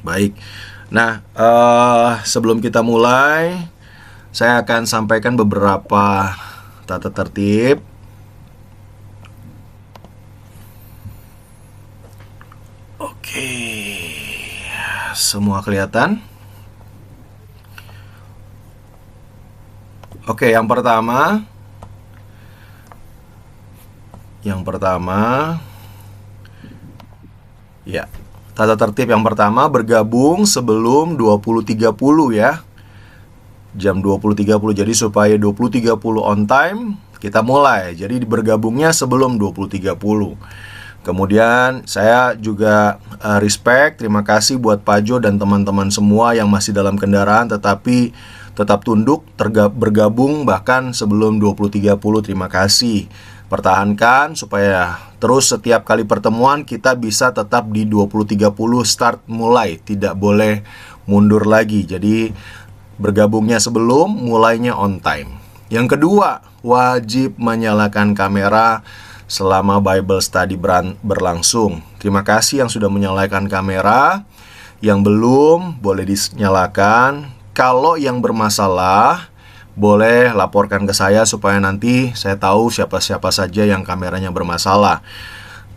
Baik. Nah, sebelum kita mulai, saya akan sampaikan beberapa tata tertib. Oke, semua kelihatan? Oke, yang pertama, ya, tata tertib yang pertama bergabung sebelum 20.30 ya. Jam 20.30, jadi supaya 20.30 on time, kita mulai. Jadi bergabungnya sebelum 20.30. Kemudian saya juga respect, terima kasih buat Pajo dan teman-teman semua yang masih dalam kendaraan tetapi tetap tunduk, bergabung bahkan sebelum 20.30. Terima kasih. Pertahankan supaya terus setiap kali pertemuan kita bisa tetap di 20.30 start mulai, tidak boleh mundur lagi. Jadi bergabungnya sebelum, mulainya on time. Yang kedua, wajib menyalakan kamera selama Bible Study berlangsung. Terima kasih yang sudah menyalakan kamera. Yang belum, boleh dinyalakan. Kalau yang bermasalah, boleh laporkan ke saya supaya nanti saya tahu siapa-siapa saja yang kameranya bermasalah.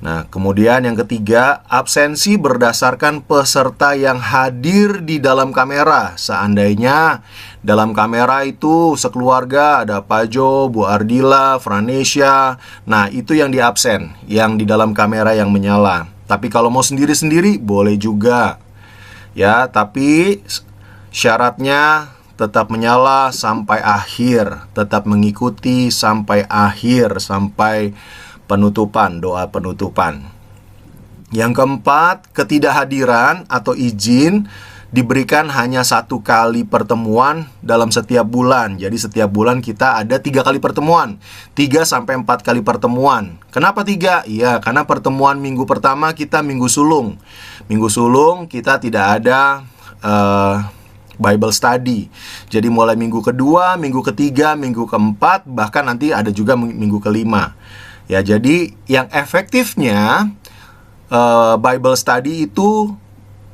Nah, kemudian yang ketiga, absensi berdasarkan peserta yang hadir di dalam kamera. Seandainya dalam kamera itu sekeluarga, ada Pajo, Bu Ardila, Franesia. Nah, itu yang di absen, yang di dalam kamera yang menyala. Tapi kalau mau sendiri-sendiri, boleh juga. Ya, tapi syaratnya tetap menyala sampai akhir, tetap mengikuti sampai akhir, sampai penutupan, doa penutupan. Yang keempat, ketidakhadiran atau izin diberikan hanya 1 kali pertemuan dalam setiap bulan. Jadi setiap bulan kita ada 3 kali pertemuan, 3-4 kali pertemuan. Kenapa 3? Iya, karena pertemuan minggu pertama kita minggu sulung. Minggu sulung kita tidak ada Bible Study. Jadi mulai minggu kedua, minggu ketiga, minggu keempat, bahkan nanti ada juga minggu kelima. Ya, jadi yang efektifnya Bible Study itu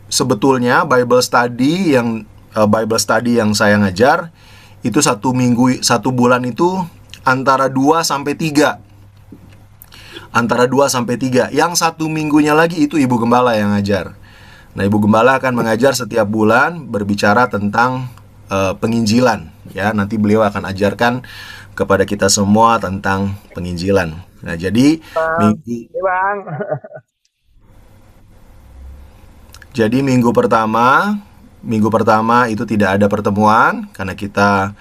sebetulnya Bible Study yang saya ngajar itu 1 bulan itu antara 2 sampai 3. Antara 2 sampai 3. Yang 1 minggunya lagi itu Ibu Gembala yang ngajar. Nah, Ibu Gembala akan mengajar setiap bulan berbicara tentang penginjilan. Ya, nanti beliau akan ajarkan kepada kita semua tentang penginjilan. Nah, jadi minggu pertama itu tidak ada pertemuan karena kita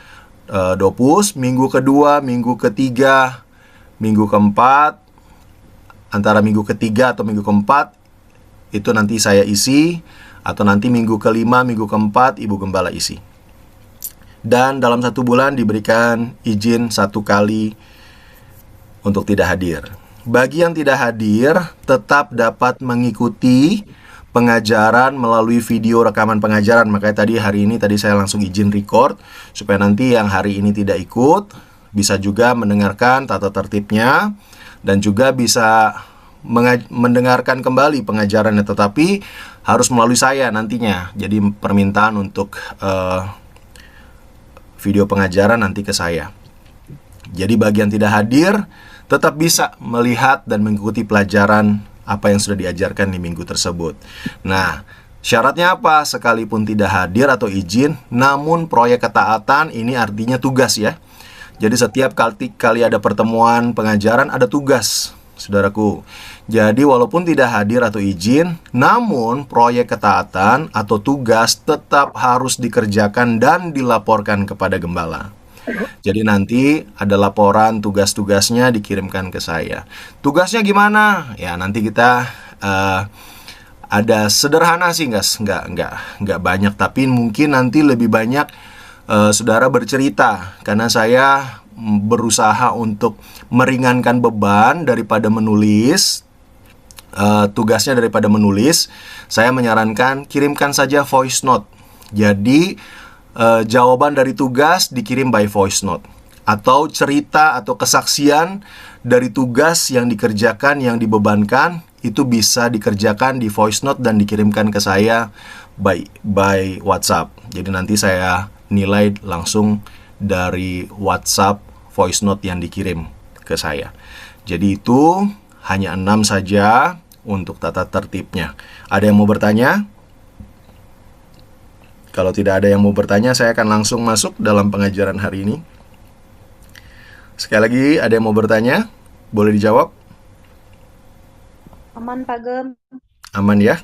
dopus. Minggu kedua, minggu ketiga, minggu keempat, antara minggu ketiga atau minggu keempat itu nanti saya isi, atau nanti minggu kelima, minggu keempat Ibu Gembala isi. Dan dalam 1 bulan diberikan izin 1 kali untuk tidak hadir. Bagi yang tidak hadir, tetap dapat mengikuti pengajaran melalui video rekaman pengajaran. Makanya hari ini saya langsung izin record, supaya nanti yang hari ini tidak ikut bisa juga mendengarkan tata tertibnya dan juga bisa mendengarkan kembali pengajarannya, tetapi harus melalui saya nantinya. Jadi permintaan untuk video pengajaran nanti ke saya. Jadi bagi yang tidak hadir tetap bisa melihat dan mengikuti pelajaran apa yang sudah diajarkan di minggu tersebut. Nah, syaratnya apa? Sekalipun tidak hadir atau izin, namun proyek ketaatan ini artinya tugas ya. Jadi setiap kali ada pertemuan pengajaran ada tugas, saudaraku. Jadi walaupun tidak hadir atau izin, namun proyek ketaatan atau tugas tetap harus dikerjakan dan dilaporkan kepada gembala. Jadi nanti ada laporan tugas-tugasnya dikirimkan ke saya. Tugasnya gimana? Ya nanti kita ada sederhana sih, nggak banyak, tapi mungkin nanti lebih banyak saudara bercerita, karena saya berusaha untuk meringankan beban daripada menulis. Tugasnya daripada menulis, saya menyarankan kirimkan saja voice note. Jadi jawaban dari tugas dikirim by voice note, atau cerita atau kesaksian dari tugas yang dikerjakan, yang dibebankan, itu bisa dikerjakan di voice note dan dikirimkan ke saya by WhatsApp. Jadi nanti saya nilai langsung dari WhatsApp voice note yang dikirim ke saya. Jadi itu hanya 6 saja untuk tata tertibnya. Ada yang mau bertanya? Kalau tidak ada yang mau bertanya, saya akan langsung masuk dalam pengajaran hari ini. Sekali lagi, ada yang mau bertanya? Boleh dijawab? Aman, Pak Gem. Aman ya?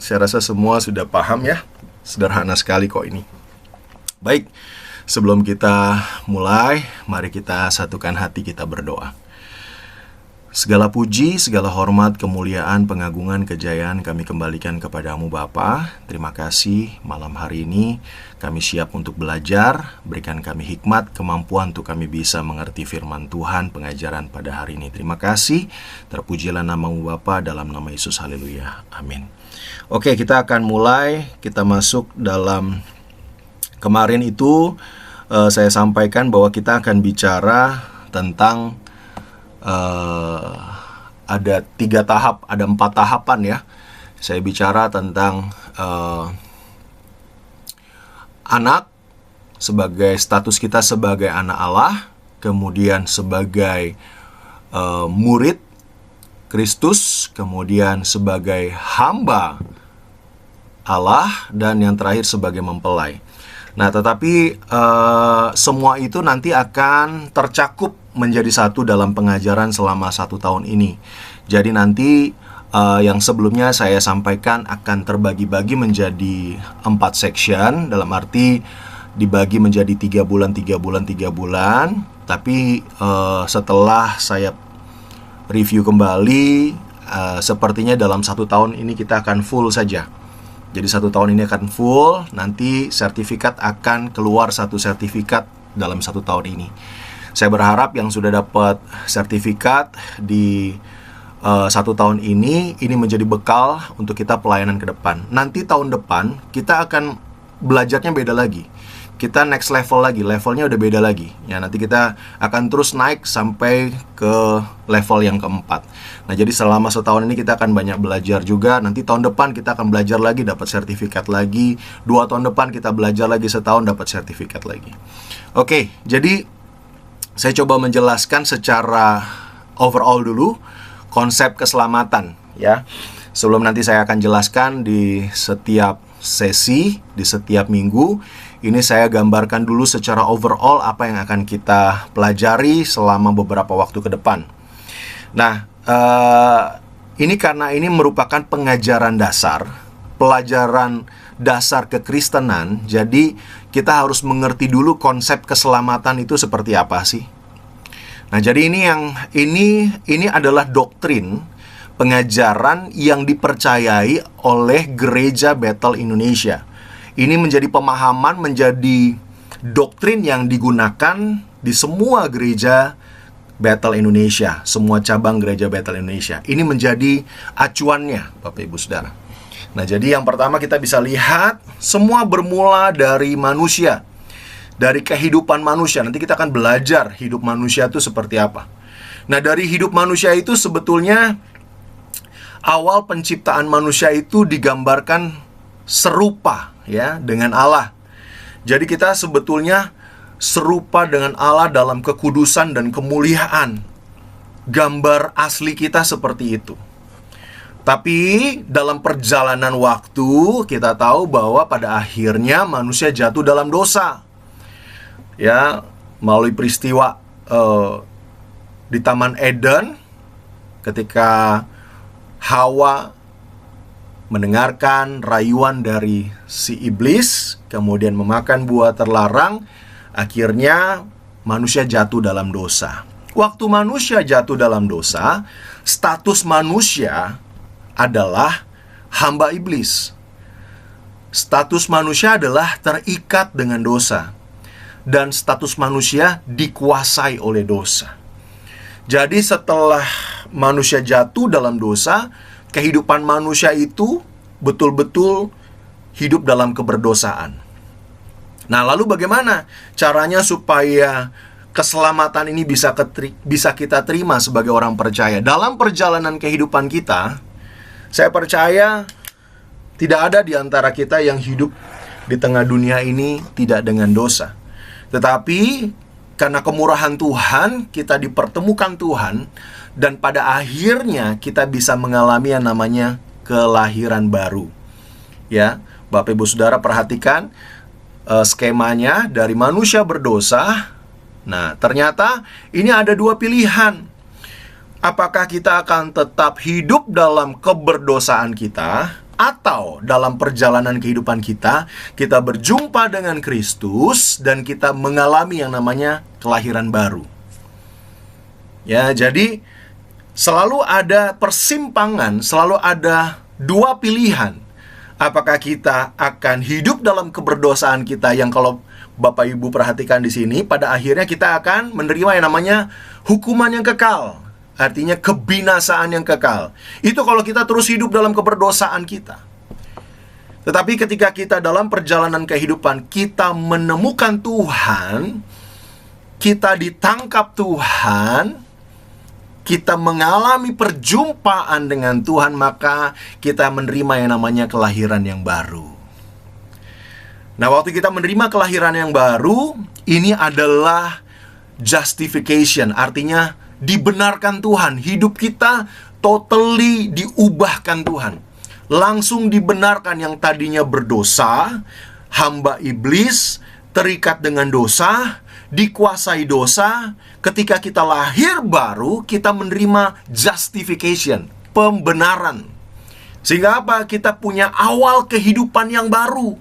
Saya rasa semua sudah paham ya. Sederhana sekali kok ini. Baik, sebelum kita mulai, mari kita satukan hati kita berdoa. Segala puji, segala hormat, kemuliaan, pengagungan, kejayaan kami kembalikan kepadamu Bapa. Terima kasih malam hari ini kami siap untuk belajar. Berikan kami hikmat, kemampuan untuk kami bisa mengerti firman Tuhan, pengajaran pada hari ini. Terima kasih, terpujilah namamu Bapa, dalam nama Yesus, haleluya, amin. Oke, kita akan mulai, kita masuk dalam kemarin itu saya sampaikan bahwa kita akan bicara tentang ada 3 tahap, ada 4 tahapan ya. Saya bicara tentang anak, sebagai status kita sebagai anak Allah, kemudian sebagai murid Kristus, kemudian sebagai hamba Allah, dan yang terakhir sebagai mempelai. Nah, tetapi semua itu nanti akan tercakup menjadi satu dalam pengajaran selama 1 tahun ini. Jadi nanti yang sebelumnya saya sampaikan akan terbagi-bagi menjadi 4 section, dalam arti dibagi menjadi 3 bulan, 3 bulan, 3 bulan. Tapi setelah saya review kembali, sepertinya dalam 1 tahun ini kita akan full saja. Jadi 1 tahun ini akan full, nanti sertifikat akan keluar 1 sertifikat dalam 1 tahun ini. Saya berharap yang sudah dapat sertifikat di 1 tahun ini menjadi bekal untuk kita pelayanan ke depan. Nanti tahun depan kita akan belajarnya beda lagi. Kita next level lagi, levelnya udah beda lagi. Ya, nanti kita akan terus naik sampai ke level yang keempat. Nah, jadi selama 1 tahun ini kita akan banyak belajar juga. Nanti tahun depan kita akan belajar lagi, dapat sertifikat lagi. 2 tahun depan kita belajar lagi, setahun dapat sertifikat lagi. Oke, jadi saya coba menjelaskan secara overall dulu konsep keselamatan ya. Sebelum nanti saya akan jelaskan di setiap sesi, di setiap minggu. Ini saya gambarkan dulu secara overall apa yang akan kita pelajari selama beberapa waktu ke depan. Nah, ini karena ini merupakan pengajaran dasar, pelajaran dasar kekristenan. Jadi kita harus mengerti dulu konsep keselamatan itu seperti apa sih. Nah, jadi ini adalah doktrin pengajaran yang dipercayai oleh Gereja Bethel Indonesia. Ini menjadi pemahaman, menjadi doktrin yang digunakan di semua gereja Bethel Indonesia, semua cabang gereja Bethel Indonesia. Ini menjadi acuannya, Bapak Ibu Saudara. Nah, jadi yang pertama kita bisa lihat semua bermula dari manusia, dari kehidupan manusia. Nanti kita akan belajar hidup manusia itu seperti apa. Nah, dari hidup manusia itu sebetulnya awal penciptaan manusia itu digambarkan serupa ya dengan Allah. Jadi kita sebetulnya serupa dengan Allah dalam kekudusan dan kemuliaan. Gambar asli kita seperti itu. Tapi dalam perjalanan waktu kita tahu bahwa pada akhirnya manusia jatuh dalam dosa. Ya, melalui peristiwa di Taman Eden ketika Hawa mendengarkan rayuan dari si iblis, kemudian memakan buah terlarang, akhirnya manusia jatuh dalam dosa. Waktu manusia jatuh dalam dosa, status manusia adalah hamba iblis. Status manusia adalah terikat dengan dosa. Dan status manusia dikuasai oleh dosa. Jadi setelah manusia jatuh dalam dosa, kehidupan manusia itu betul-betul hidup dalam keberdosaan. Nah, lalu bagaimana caranya supaya keselamatan ini bisa kita terima sebagai orang percaya? Dalam perjalanan kehidupan kita, saya percaya Tidak ada di antara kita yang hidup di tengah dunia ini tidak dengan dosa. Tetapi karena kemurahan Tuhan, kita dipertemukan Tuhan, dan pada akhirnya kita bisa mengalami yang namanya kelahiran baru. Ya, Bapak Ibu Saudara perhatikan skemanya dari manusia berdosa. Nah, ternyata ini ada dua pilihan. Apakah kita akan tetap hidup dalam keberdosaan kita, atau dalam perjalanan kehidupan kita berjumpa dengan Kristus dan kita mengalami yang namanya kelahiran baru. Ya, jadi selalu ada persimpangan, selalu ada dua pilihan. Apakah kita akan hidup dalam keberdosaan kita yang kalau Bapak Ibu perhatikan di sini, pada akhirnya kita akan menerima yang namanya hukuman yang kekal. Artinya kebinasaan yang kekal. Itu kalau kita terus hidup dalam keberdosaan kita. Tetapi ketika kita dalam perjalanan kehidupan, kita menemukan Tuhan, kita ditangkap Tuhan, kita mengalami perjumpaan dengan Tuhan, maka kita menerima yang namanya kelahiran yang baru. Nah, waktu kita menerima kelahiran yang baru, ini adalah justification, artinya dibenarkan Tuhan. Hidup kita totally diubahkan Tuhan. Langsung dibenarkan. Yang tadinya berdosa, hamba iblis, terikat dengan dosa, dikuasai dosa. Ketika kita lahir baru, kita menerima justification, pembenaran. Sehingga apa? Kita punya awal kehidupan yang baru.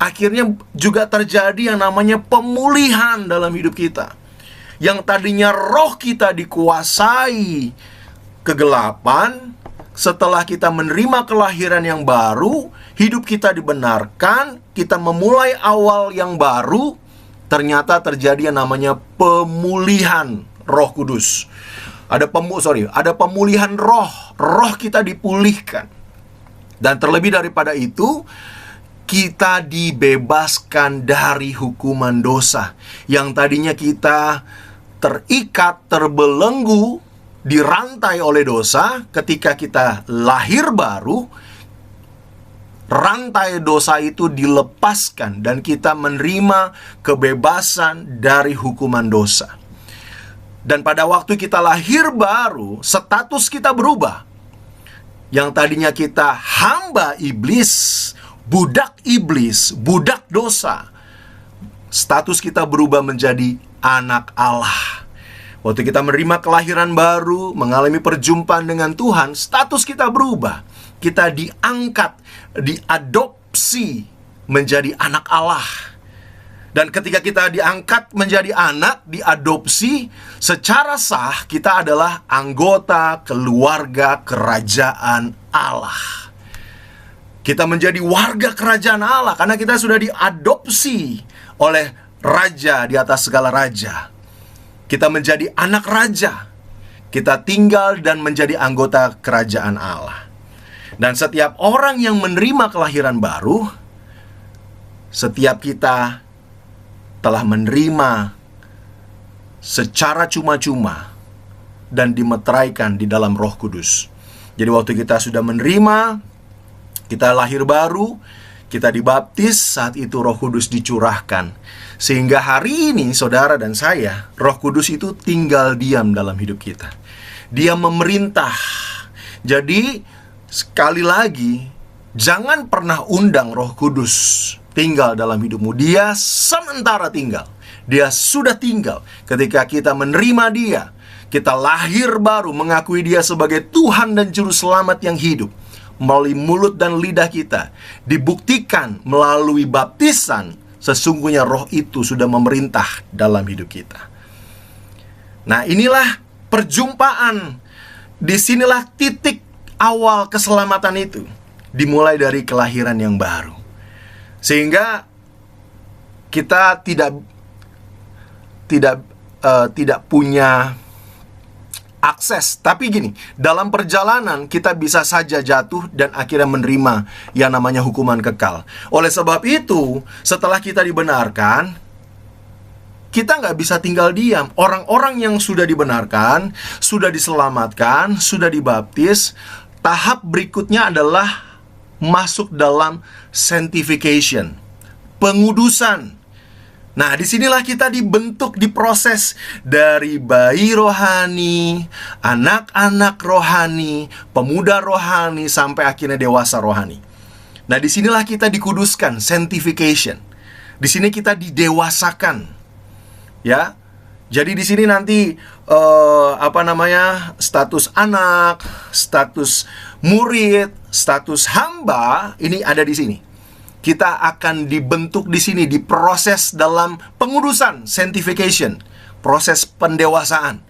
Akhirnya juga terjadi yang namanya pemulihan dalam hidup kita. Yang tadinya roh kita dikuasai kegelapan, setelah kita menerima kelahiran yang baru, hidup kita dibenarkan, kita memulai awal yang baru, ternyata terjadi yang namanya pemulihan Roh Kudus. Ada pemulihan roh kita dipulihkan. Dan terlebih daripada itu, kita dibebaskan dari hukuman dosa. Yang tadinya kita terikat, terbelenggu, dirantai oleh dosa. Ketika kita lahir baru, rantai dosa itu dilepaskan dan kita menerima kebebasan dari hukuman dosa. Dan pada waktu kita lahir baru, status kita berubah. Yang tadinya kita hamba iblis, budak dosa, status kita berubah menjadi anak Allah. Waktu kita menerima kelahiran baru, mengalami perjumpaan dengan Tuhan, status kita berubah. Kita diangkat, diadopsi menjadi anak Allah. Dan ketika kita diangkat menjadi anak, diadopsi, secara sah kita adalah anggota keluarga kerajaan Allah. Kita menjadi warga kerajaan Allah karena kita sudah diadopsi oleh Raja di atas segala raja. Kita menjadi anak raja. Kita tinggal dan menjadi anggota kerajaan Allah. Dan setiap orang yang menerima kelahiran baru, setiap kita telah menerima secara cuma-cuma dan dimeteraikan di dalam Roh Kudus. Jadi waktu kita sudah menerima, kita lahir baru, kita dibaptis, saat itu Roh Kudus dicurahkan. Sehingga hari ini saudara dan saya, Roh Kudus itu tinggal diam dalam hidup kita. Dia memerintah. Jadi sekali lagi, jangan pernah undang Roh Kudus tinggal dalam hidupmu. Dia sementara tinggal. Dia sudah tinggal. Ketika kita menerima Dia, kita lahir baru, mengakui Dia sebagai Tuhan dan Juru Selamat yang hidup. Melalui mulut dan lidah kita, dibuktikan melalui baptisan, sesungguhnya roh itu sudah memerintah dalam hidup kita. Nah, inilah perjumpaan. Disinilah titik awal keselamatan itu. Dimulai dari kelahiran yang baru. Sehingga kita tidak punya akses. Tapi gini, dalam perjalanan kita bisa saja jatuh dan akhirnya menerima yang namanya hukuman kekal. Oleh sebab itu, setelah kita dibenarkan, kita nggak bisa tinggal diam. Orang-orang yang sudah dibenarkan, sudah diselamatkan, sudah dibaptis, tahap berikutnya adalah masuk dalam sanctification, pengudusan. Nah, disinilah kita dibentuk, diproses dari bayi rohani, anak-anak rohani, pemuda rohani, sampai akhirnya dewasa rohani. Nah, disinilah kita dikuduskan, sanctification. Di sini kita didewasakan, ya. Jadi di sini nanti status anak, status murid, status hamba ini ada di sini. Kita akan dibentuk di sini, diproses dalam pengudusan, sanctification, proses pendewasaan.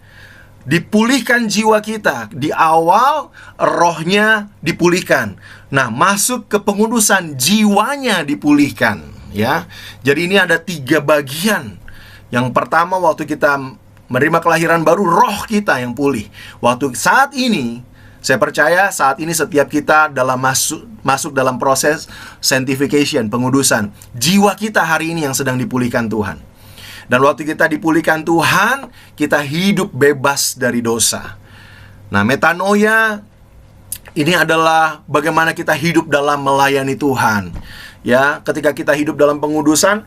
Dipulihkan jiwa kita di awal, rohnya dipulihkan. Nah, masuk ke pengudusan, jiwanya dipulihkan, ya. Jadi ini ada 3 bagian. Yang pertama, waktu kita menerima kelahiran baru, roh kita yang pulih. Waktu saat ini, saya percaya saat ini setiap kita dalam masuk dalam proses sanctification, pengudusan. Jiwa kita hari ini yang sedang dipulihkan Tuhan. Dan waktu kita dipulihkan Tuhan, kita hidup bebas dari dosa. Nah, metanoia ini adalah bagaimana kita hidup dalam melayani Tuhan. Ya, ketika kita hidup dalam pengudusan,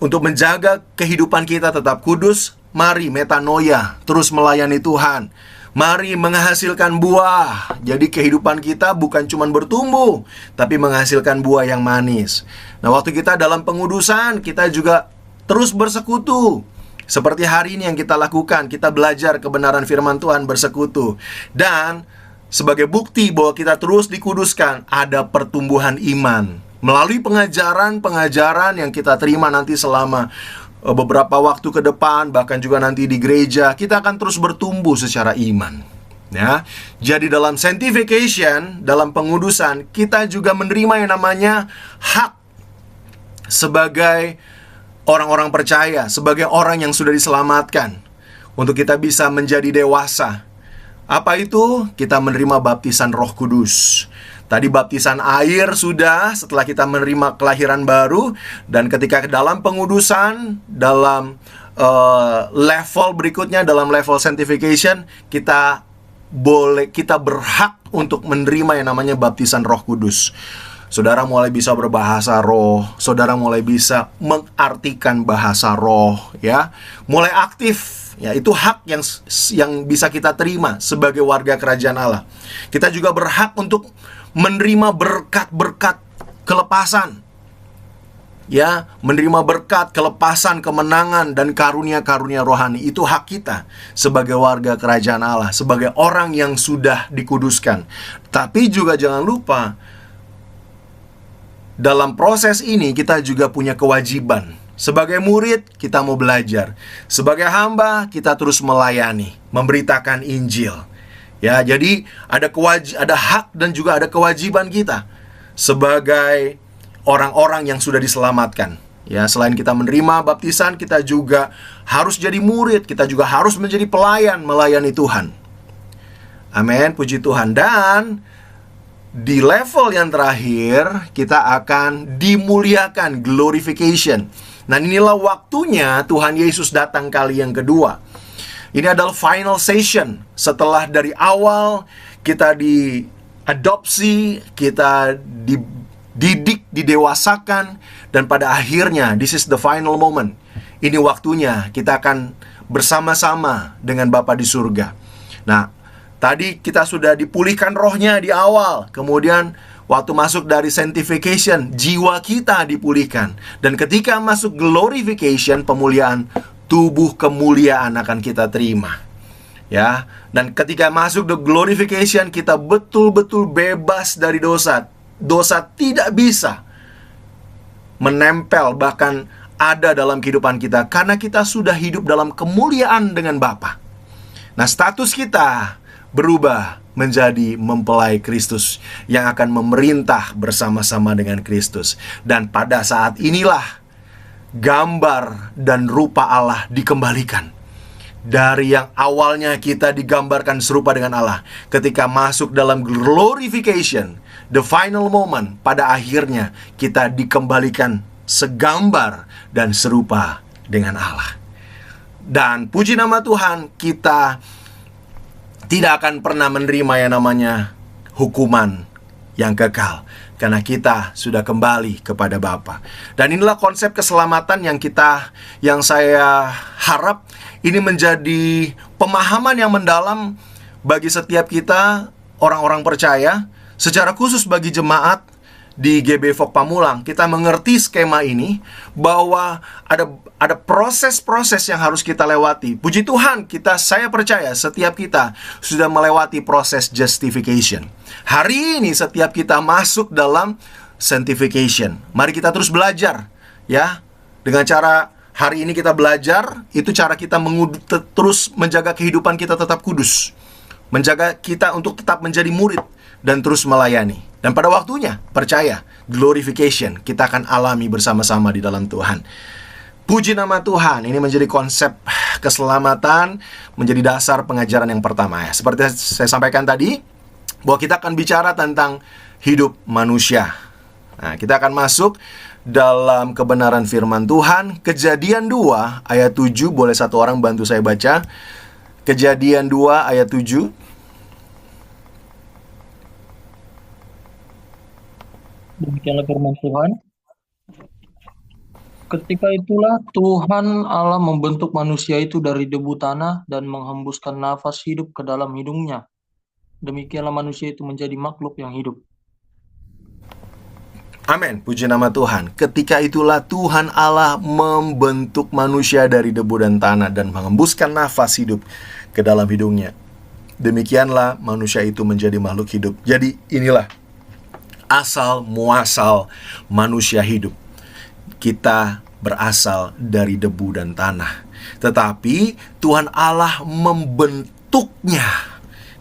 untuk menjaga kehidupan kita tetap kudus, mari metanoia, terus melayani Tuhan. Mari menghasilkan buah. Jadi kehidupan kita bukan cuma bertumbuh, tapi menghasilkan buah yang manis. Nah, waktu kita dalam pengudusan, kita juga terus bersekutu. Seperti hari ini yang kita lakukan, kita belajar kebenaran firman Tuhan, bersekutu. Dan sebagai bukti bahwa kita terus dikuduskan, ada pertumbuhan iman melalui pengajaran yang kita terima nanti selama beberapa waktu ke depan, bahkan juga nanti di gereja, kita akan terus bertumbuh secara iman. Ya, jadi dalam sanctification, dalam pengudusan, kita juga menerima yang namanya hak sebagai orang-orang percaya, sebagai orang yang sudah diselamatkan, untuk kita bisa menjadi dewasa. Apa itu? Kita menerima baptisan Roh Kudus. Tadi baptisan air sudah setelah kita menerima kelahiran baru. Dan ketika dalam pengudusan, dalam level berikutnya, dalam level sanctification, kita berhak untuk menerima yang namanya baptisan Roh Kudus. Saudara mulai bisa berbahasa roh, saudara mulai bisa mengartikan bahasa roh, ya. Mulai aktif, ya, itu hak yang bisa kita terima sebagai warga kerajaan Allah. Kita juga berhak untuk menerima berkat-berkat kelepasan, ya, menerima berkat, kelepasan, kemenangan, dan karunia-karunia rohani. Itu hak kita sebagai warga kerajaan Allah, sebagai orang yang sudah dikuduskan. Tapi juga jangan lupa, dalam proses ini kita juga punya kewajiban. Sebagai murid, kita mau belajar. Sebagai hamba, kita terus melayani, memberitakan Injil. Ya, jadi ada hak dan juga ada kewajiban kita sebagai orang-orang yang sudah diselamatkan. Ya, selain kita menerima baptisan, kita juga harus jadi murid, kita juga harus menjadi pelayan, melayani Tuhan. Amin, puji Tuhan. Dan di level yang terakhir, kita akan dimuliakan, glorification. Nah, inilah waktunya Tuhan Yesus datang kali yang kedua. Ini adalah final session. Setelah dari awal kita diadopsi, kita dididik, didewasakan, dan pada akhirnya this is the final moment. Ini waktunya kita akan bersama-sama dengan Bapa di surga. Nah, tadi kita sudah dipulihkan rohnya di awal. Kemudian waktu masuk dari sanctification, jiwa kita dipulihkan. Dan ketika masuk glorification, pemuliaan, tubuh kemuliaan akan kita terima. Ya, dan ketika masuk the glorification, kita betul-betul bebas dari dosa. Dosa tidak bisa menempel, bahkan ada dalam kehidupan kita, karena kita sudah hidup dalam kemuliaan dengan Bapa. Nah, status kita berubah menjadi mempelai Kristus yang akan memerintah bersama-sama dengan Kristus. Dan pada saat inilah gambar dan rupa Allah dikembalikan. Dari yang awalnya kita digambarkan serupa dengan Allah, ketika masuk dalam glorification, the final moment, pada akhirnya kita dikembalikan segambar dan serupa dengan Allah. Dan puji nama Tuhan, kita tidak akan pernah menerima yang namanya hukuman yang kekal, karena kita sudah kembali kepada Bapa. Dan inilah konsep keselamatan yang saya harap ini menjadi pemahaman yang mendalam bagi setiap kita, orang-orang percaya, secara khusus bagi jemaat di GB Fok Pamulang. Kita mengerti skema ini, bahwa ada proses-proses yang harus kita lewati. Puji Tuhan, saya percaya setiap kita sudah melewati proses justification. Hari ini setiap kita masuk dalam sanctification. Mari kita terus belajar, ya. Dengan cara hari ini kita belajar, itu cara kita terus menjaga kehidupan kita tetap kudus, menjaga kita untuk tetap menjadi murid dan terus melayani. Dan pada waktunya, percaya, glorification kita akan alami bersama-sama di dalam Tuhan. Puji nama Tuhan. Ini menjadi konsep keselamatan, menjadi dasar pengajaran yang pertama, ya. Seperti saya sampaikan tadi, bahwa kita akan bicara tentang hidup manusia. Nah, kita akan masuk dalam kebenaran firman Tuhan. Kejadian 2 ayat 7. Boleh satu orang bantu saya baca Kejadian 2 ayat 7. Demikianlah firman Tuhan. Ketika itulah Tuhan Allah membentuk manusia itu dari debu tanah dan menghembuskan nafas hidup ke dalam hidungnya. Demikianlah manusia itu menjadi makhluk yang hidup. Amin, puji nama Tuhan. Ketika itulah Tuhan Allah membentuk manusia dari debu dan tanah dan menghembuskan nafas hidup ke dalam hidungnya. Demikianlah manusia itu menjadi makhluk hidup. Jadi inilah asal muasal manusia hidup. Kita berasal dari debu dan tanah, tetapi Tuhan Allah membentuknya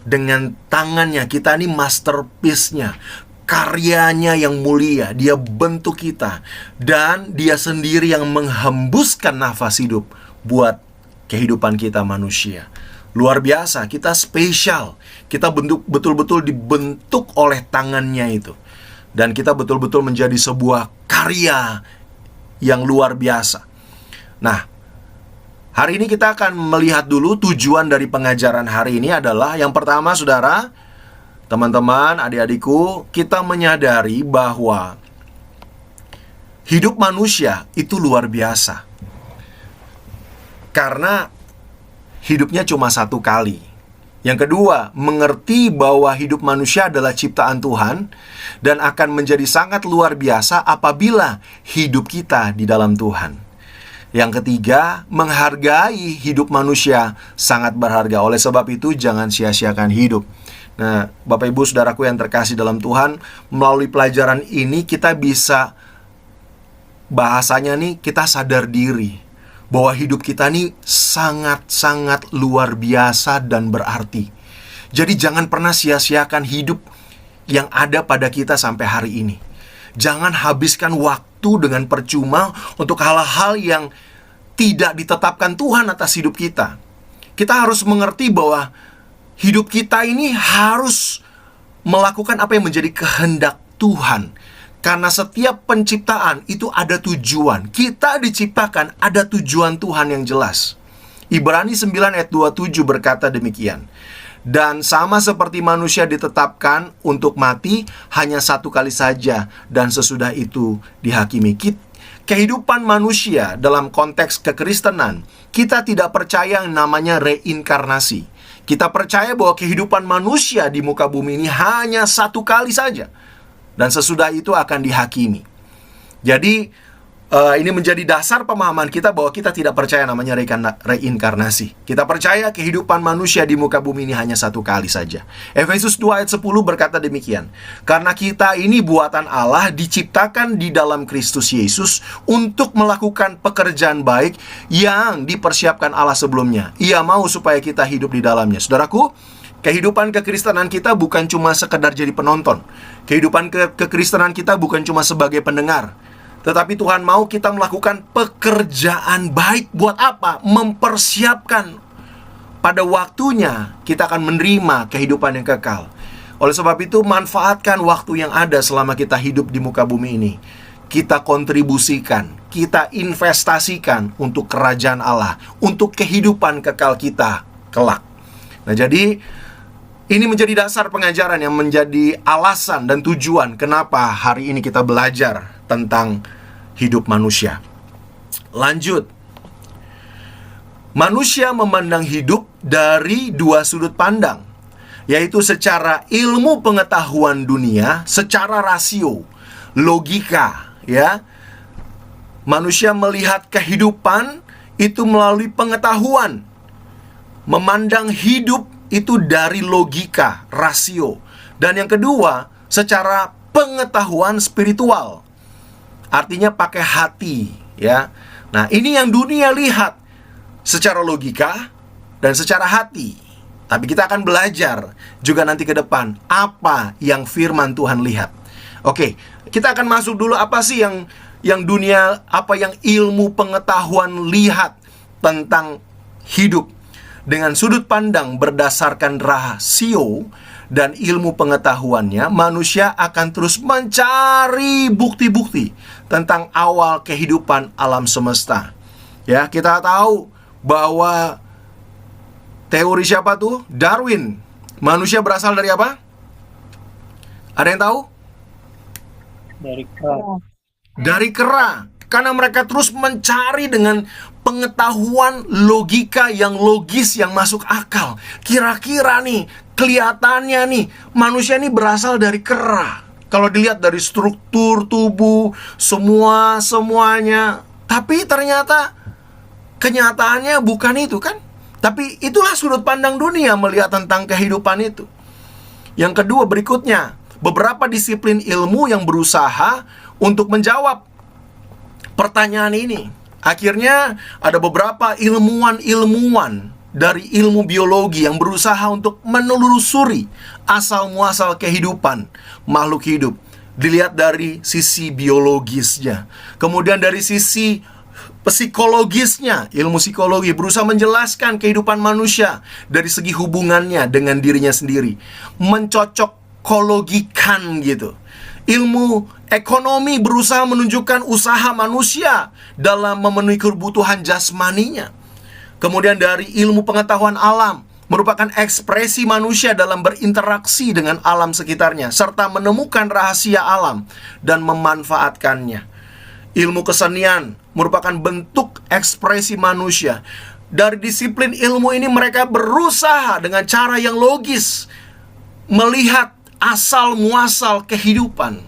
dengan tangannya. Kita ini masterpiece-nya, karyanya yang mulia. Dia bentuk kita, dan Dia sendiri yang menghembuskan nafas hidup buat kehidupan kita manusia. Luar biasa, kita spesial. Kita betul-betul dibentuk oleh tangannya itu. Dan kita betul-betul menjadi sebuah karya yang luar biasa. Nah, hari ini kita akan melihat dulu tujuan dari pengajaran hari ini adalah, yang pertama, saudara, teman-teman, adik-adikku, kita menyadari bahwa hidup manusia itu luar biasa. Karena hidupnya cuma satu kali. Yang kedua, mengerti bahwa hidup manusia adalah ciptaan Tuhan dan akan menjadi sangat luar biasa apabila hidup kita di dalam Tuhan. Yang ketiga, menghargai hidup manusia sangat berharga. Oleh sebab itu, jangan sia-siakan hidup. Nah, Bapak Ibu Saudaraku yang terkasih dalam Tuhan, melalui pelajaran ini kita bisa, bahasanya nih, kita sadar diri bahwa hidup kita nih sangat-sangat luar biasa dan berarti. Jadi jangan pernah sia-siakan hidup yang ada pada kita sampai hari ini. Jangan habiskan waktu dengan percuma untuk hal-hal yang tidak ditetapkan Tuhan atas hidup kita. Kita harus mengerti bahwa hidup kita ini harus melakukan apa yang menjadi kehendak Tuhan. Karena setiap penciptaan itu ada tujuan. Kita diciptakan ada tujuan Tuhan yang jelas. Ibrani 9 ayat 27 berkata demikian. Dan sama seperti manusia ditetapkan untuk mati hanya satu kali saja, dan sesudah itu dihakimi. Kehidupan manusia dalam konteks kekristenan, kita tidak percaya yang namanya reinkarnasi. Kita percaya bahwa kehidupan manusia di muka bumi ini hanya satu kali saja, dan sesudah itu akan dihakimi. Jadi ini menjadi dasar pemahaman kita bahwa kita tidak percaya namanya reinkarnasi. Kita percaya kehidupan manusia di muka bumi ini hanya satu kali saja. Efesus 2 ayat 10 berkata demikian. Karena kita ini buatan Allah, diciptakan di dalam Kristus Yesus untuk melakukan pekerjaan baik yang dipersiapkan Allah sebelumnya. Ia mau supaya kita hidup di dalamnya. Saudaraku, kehidupan kekristenan kita bukan cuma sekedar jadi penonton. Kehidupan kekristenan kita bukan cuma sebagai pendengar. Tetapi Tuhan mau kita melakukan pekerjaan baik. Buat apa? Mempersiapkan pada waktunya kita akan menerima kehidupan yang kekal. Oleh sebab itu, manfaatkan waktu yang ada selama kita hidup di muka bumi ini. Kita kontribusikan, kita investasikan untuk kerajaan Allah, untuk kehidupan kekal kita kelak. Nah, jadi Ini menjadi dasar pengajaran yang menjadi alasan dan tujuan kenapa hari ini kita belajar tentang hidup manusia. Lanjut. Manusia memandang hidup dari dua sudut pandang, yaitu secara ilmu pengetahuan dunia, secara rasio, logika, ya. Manusia melihat kehidupan itu melalui pengetahuan. Memandang hidup itu dari logika, rasio. Dan yang kedua, secara pengetahuan spiritual. Artinya pakai hati, ya. Nah, ini yang dunia lihat secara logika dan secara hati. Tapi kita akan belajar juga nanti ke depan apa yang firman Tuhan lihat. Oke, kita akan masuk dulu apa sih yang dunia, apa yang ilmu pengetahuan lihat tentang hidup. Dengan sudut pandang berdasarkan rasio dan ilmu pengetahuannya, manusia akan terus mencari bukti-bukti tentang awal kehidupan alam semesta. Ya, kita tahu bahwa teori siapa tuh? Darwin. Manusia berasal dari apa? Ada yang tahu? Dari kera. Dari kera. Karena mereka terus mencari dengan pengetahuan logika yang logis, yang masuk akal. Kira-kira nih, kelihatannya nih, manusia ini berasal dari kera. Kalau dilihat dari struktur tubuh, semuanya. Tapi ternyata kenyataannya bukan itu kan. Tapi itulah sudut pandang dunia melihat tentang kehidupan itu. Yang kedua berikutnya, beberapa disiplin ilmu yang berusaha untuk menjawab pertanyaan ini. Akhirnya ada beberapa ilmuwan dari ilmu biologi yang berusaha untuk menelusuri asal-muasal kehidupan makhluk hidup. Dilihat dari sisi biologisnya. Kemudian dari sisi psikologisnya, ilmu psikologi berusaha menjelaskan kehidupan manusia dari segi hubungannya dengan dirinya sendiri. Mencocokologikan gitu. Ilmu ekonomi berusaha menunjukkan usaha manusia dalam memenuhi kebutuhan jasmaninya. Kemudian dari ilmu pengetahuan alam merupakan ekspresi manusia dalam berinteraksi dengan alam sekitarnya, serta menemukan rahasia alam dan memanfaatkannya. Ilmu kesenian merupakan bentuk ekspresi manusia. Dari disiplin ilmu ini mereka berusaha dengan cara yang logis melihat asal-muasal kehidupan.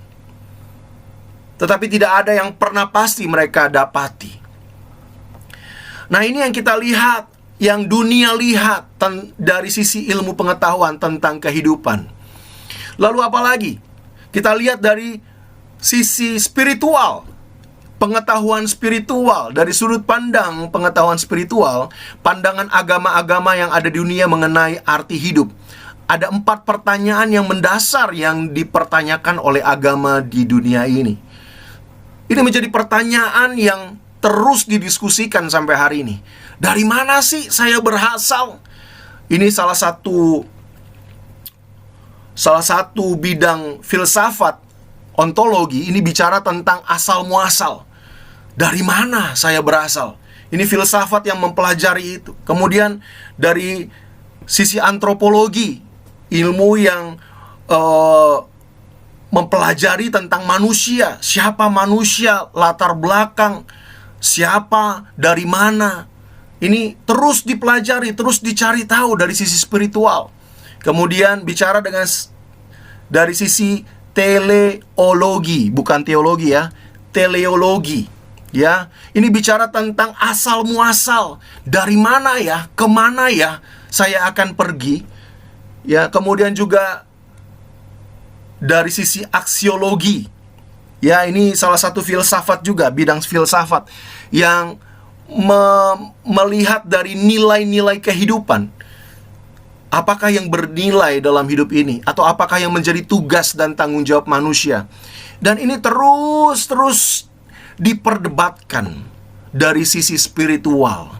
Tetapi tidak ada yang pernah pasti mereka dapati. Nah, ini yang kita lihat, yang dunia lihat dari sisi ilmu pengetahuan tentang kehidupan. Lalu apa lagi? Kita lihat dari sisi spiritual, pengetahuan spiritual. Dari sudut pandang pengetahuan spiritual, pandangan agama-agama yang ada di dunia mengenai arti hidup. Ada 4 pertanyaan yang mendasar yang dipertanyakan oleh agama di dunia ini. Ini menjadi pertanyaan yang terus didiskusikan sampai hari ini. Dari mana sih saya berasal? Ini salah satu bidang filsafat ontologi. Ini bicara tentang asal muasal. Dari mana saya berasal? Ini filsafat yang mempelajari itu. Kemudian dari sisi antropologi, ilmu yang mempelajari tentang manusia. Siapa manusia, latar belakang, siapa, dari mana. Ini terus dipelajari, terus dicari tahu dari sisi spiritual. Kemudian bicara dari sisi teleologi, bukan teologi ya, teleologi. Ya, ini bicara tentang asal muasal. Dari mana ya, kemana ya saya akan pergi. Ya, kemudian juga dari sisi aksiologi. Ya, ini salah satu filsafat juga, bidang filsafat yang melihat dari nilai-nilai kehidupan. Apakah yang bernilai dalam hidup ini, atau apakah yang menjadi tugas dan tanggung jawab manusia. Dan ini terus diperdebatkan dari sisi spiritual,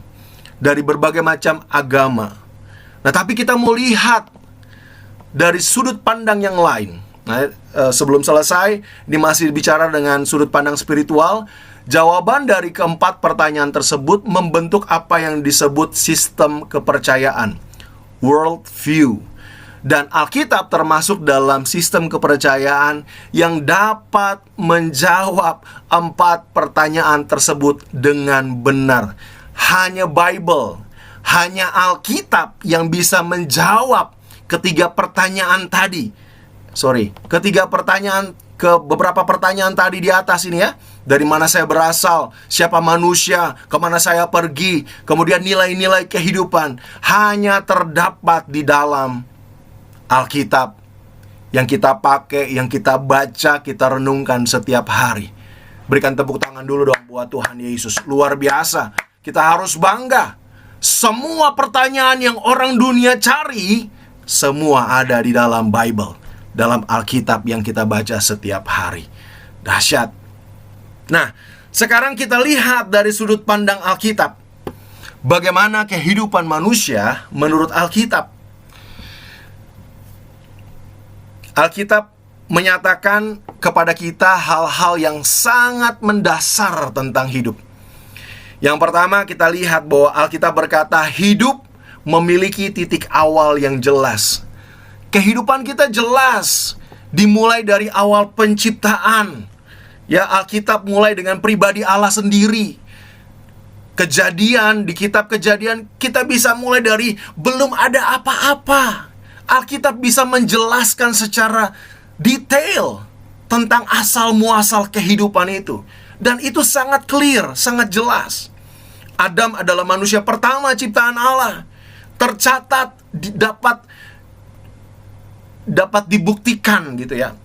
dari berbagai macam agama. Nah, tapi kita mau lihat dari sudut pandang yang lain. Nah, sebelum selesai, ini masih bicara dengan sudut pandang spiritual. Jawaban dari keempat pertanyaan tersebut membentuk apa yang disebut sistem kepercayaan, world view. Dan Alkitab termasuk dalam sistem kepercayaan yang dapat menjawab 4 pertanyaan tersebut dengan benar. Hanya Bible, hanya Alkitab yang bisa menjawab beberapa pertanyaan tadi di atas ini ya. Dari mana saya berasal, siapa manusia, kemana saya pergi, kemudian nilai-nilai kehidupan, hanya terdapat di dalam Alkitab yang kita pakai, yang kita baca, kita renungkan setiap hari. Berikan tepuk tangan dulu dong buat Tuhan Yesus. Luar biasa. Kita harus bangga. Semua pertanyaan yang orang dunia cari, semua ada di dalam Bible, dalam Alkitab yang kita baca setiap hari. Dahsyat. Nah, sekarang kita lihat dari sudut pandang Alkitab, bagaimana kehidupan manusia menurut Alkitab. Alkitab menyatakan kepada kita hal-hal yang sangat mendasar tentang hidup. Yang pertama, kita lihat bahwa Alkitab berkata hidup memiliki titik awal yang jelas. Kehidupan kita jelas, dimulai dari awal penciptaan. Ya, Alkitab mulai dengan pribadi Allah sendiri. Kejadian, di kitab Kejadian kita bisa mulai dari belum ada apa-apa. Alkitab bisa menjelaskan secara detail tentang asal-muasal kehidupan itu. Dan itu sangat clear, sangat jelas. Adam adalah manusia pertama ciptaan Allah. Tercatat, dapat dibuktikan gitu ya.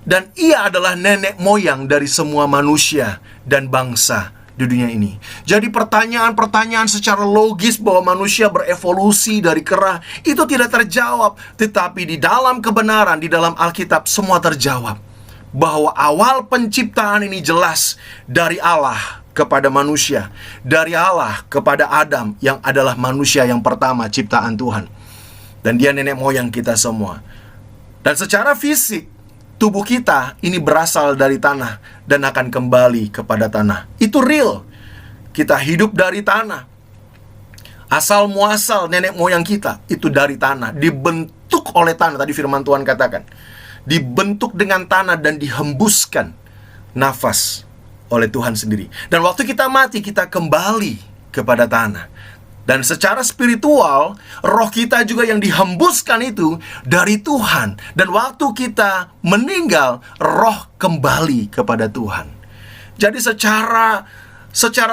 Dan ia adalah nenek moyang dari semua manusia dan bangsa di dunia ini. Jadi pertanyaan-pertanyaan secara logis bahwa manusia berevolusi dari kera itu tidak terjawab. Tetapi di dalam kebenaran, di dalam Alkitab semua terjawab. Bahwa awal penciptaan ini jelas dari Allah kepada manusia, dari Allah kepada Adam yang adalah manusia yang pertama ciptaan Tuhan. Dan dia nenek moyang kita semua. Dan secara fisik, tubuh kita ini berasal dari tanah dan akan kembali kepada tanah. Itu real. Kita hidup dari tanah. Asal muasal nenek moyang kita itu dari tanah, dibentuk oleh tanah. Tadi firman Tuhan katakan, dibentuk dengan tanah dan dihembuskan nafas oleh Tuhan sendiri. Dan waktu kita mati, kita kembali kepada tanah. Dan secara spiritual, roh kita juga yang dihembuskan itu dari Tuhan. Dan waktu kita meninggal, roh kembali kepada Tuhan. Jadi secara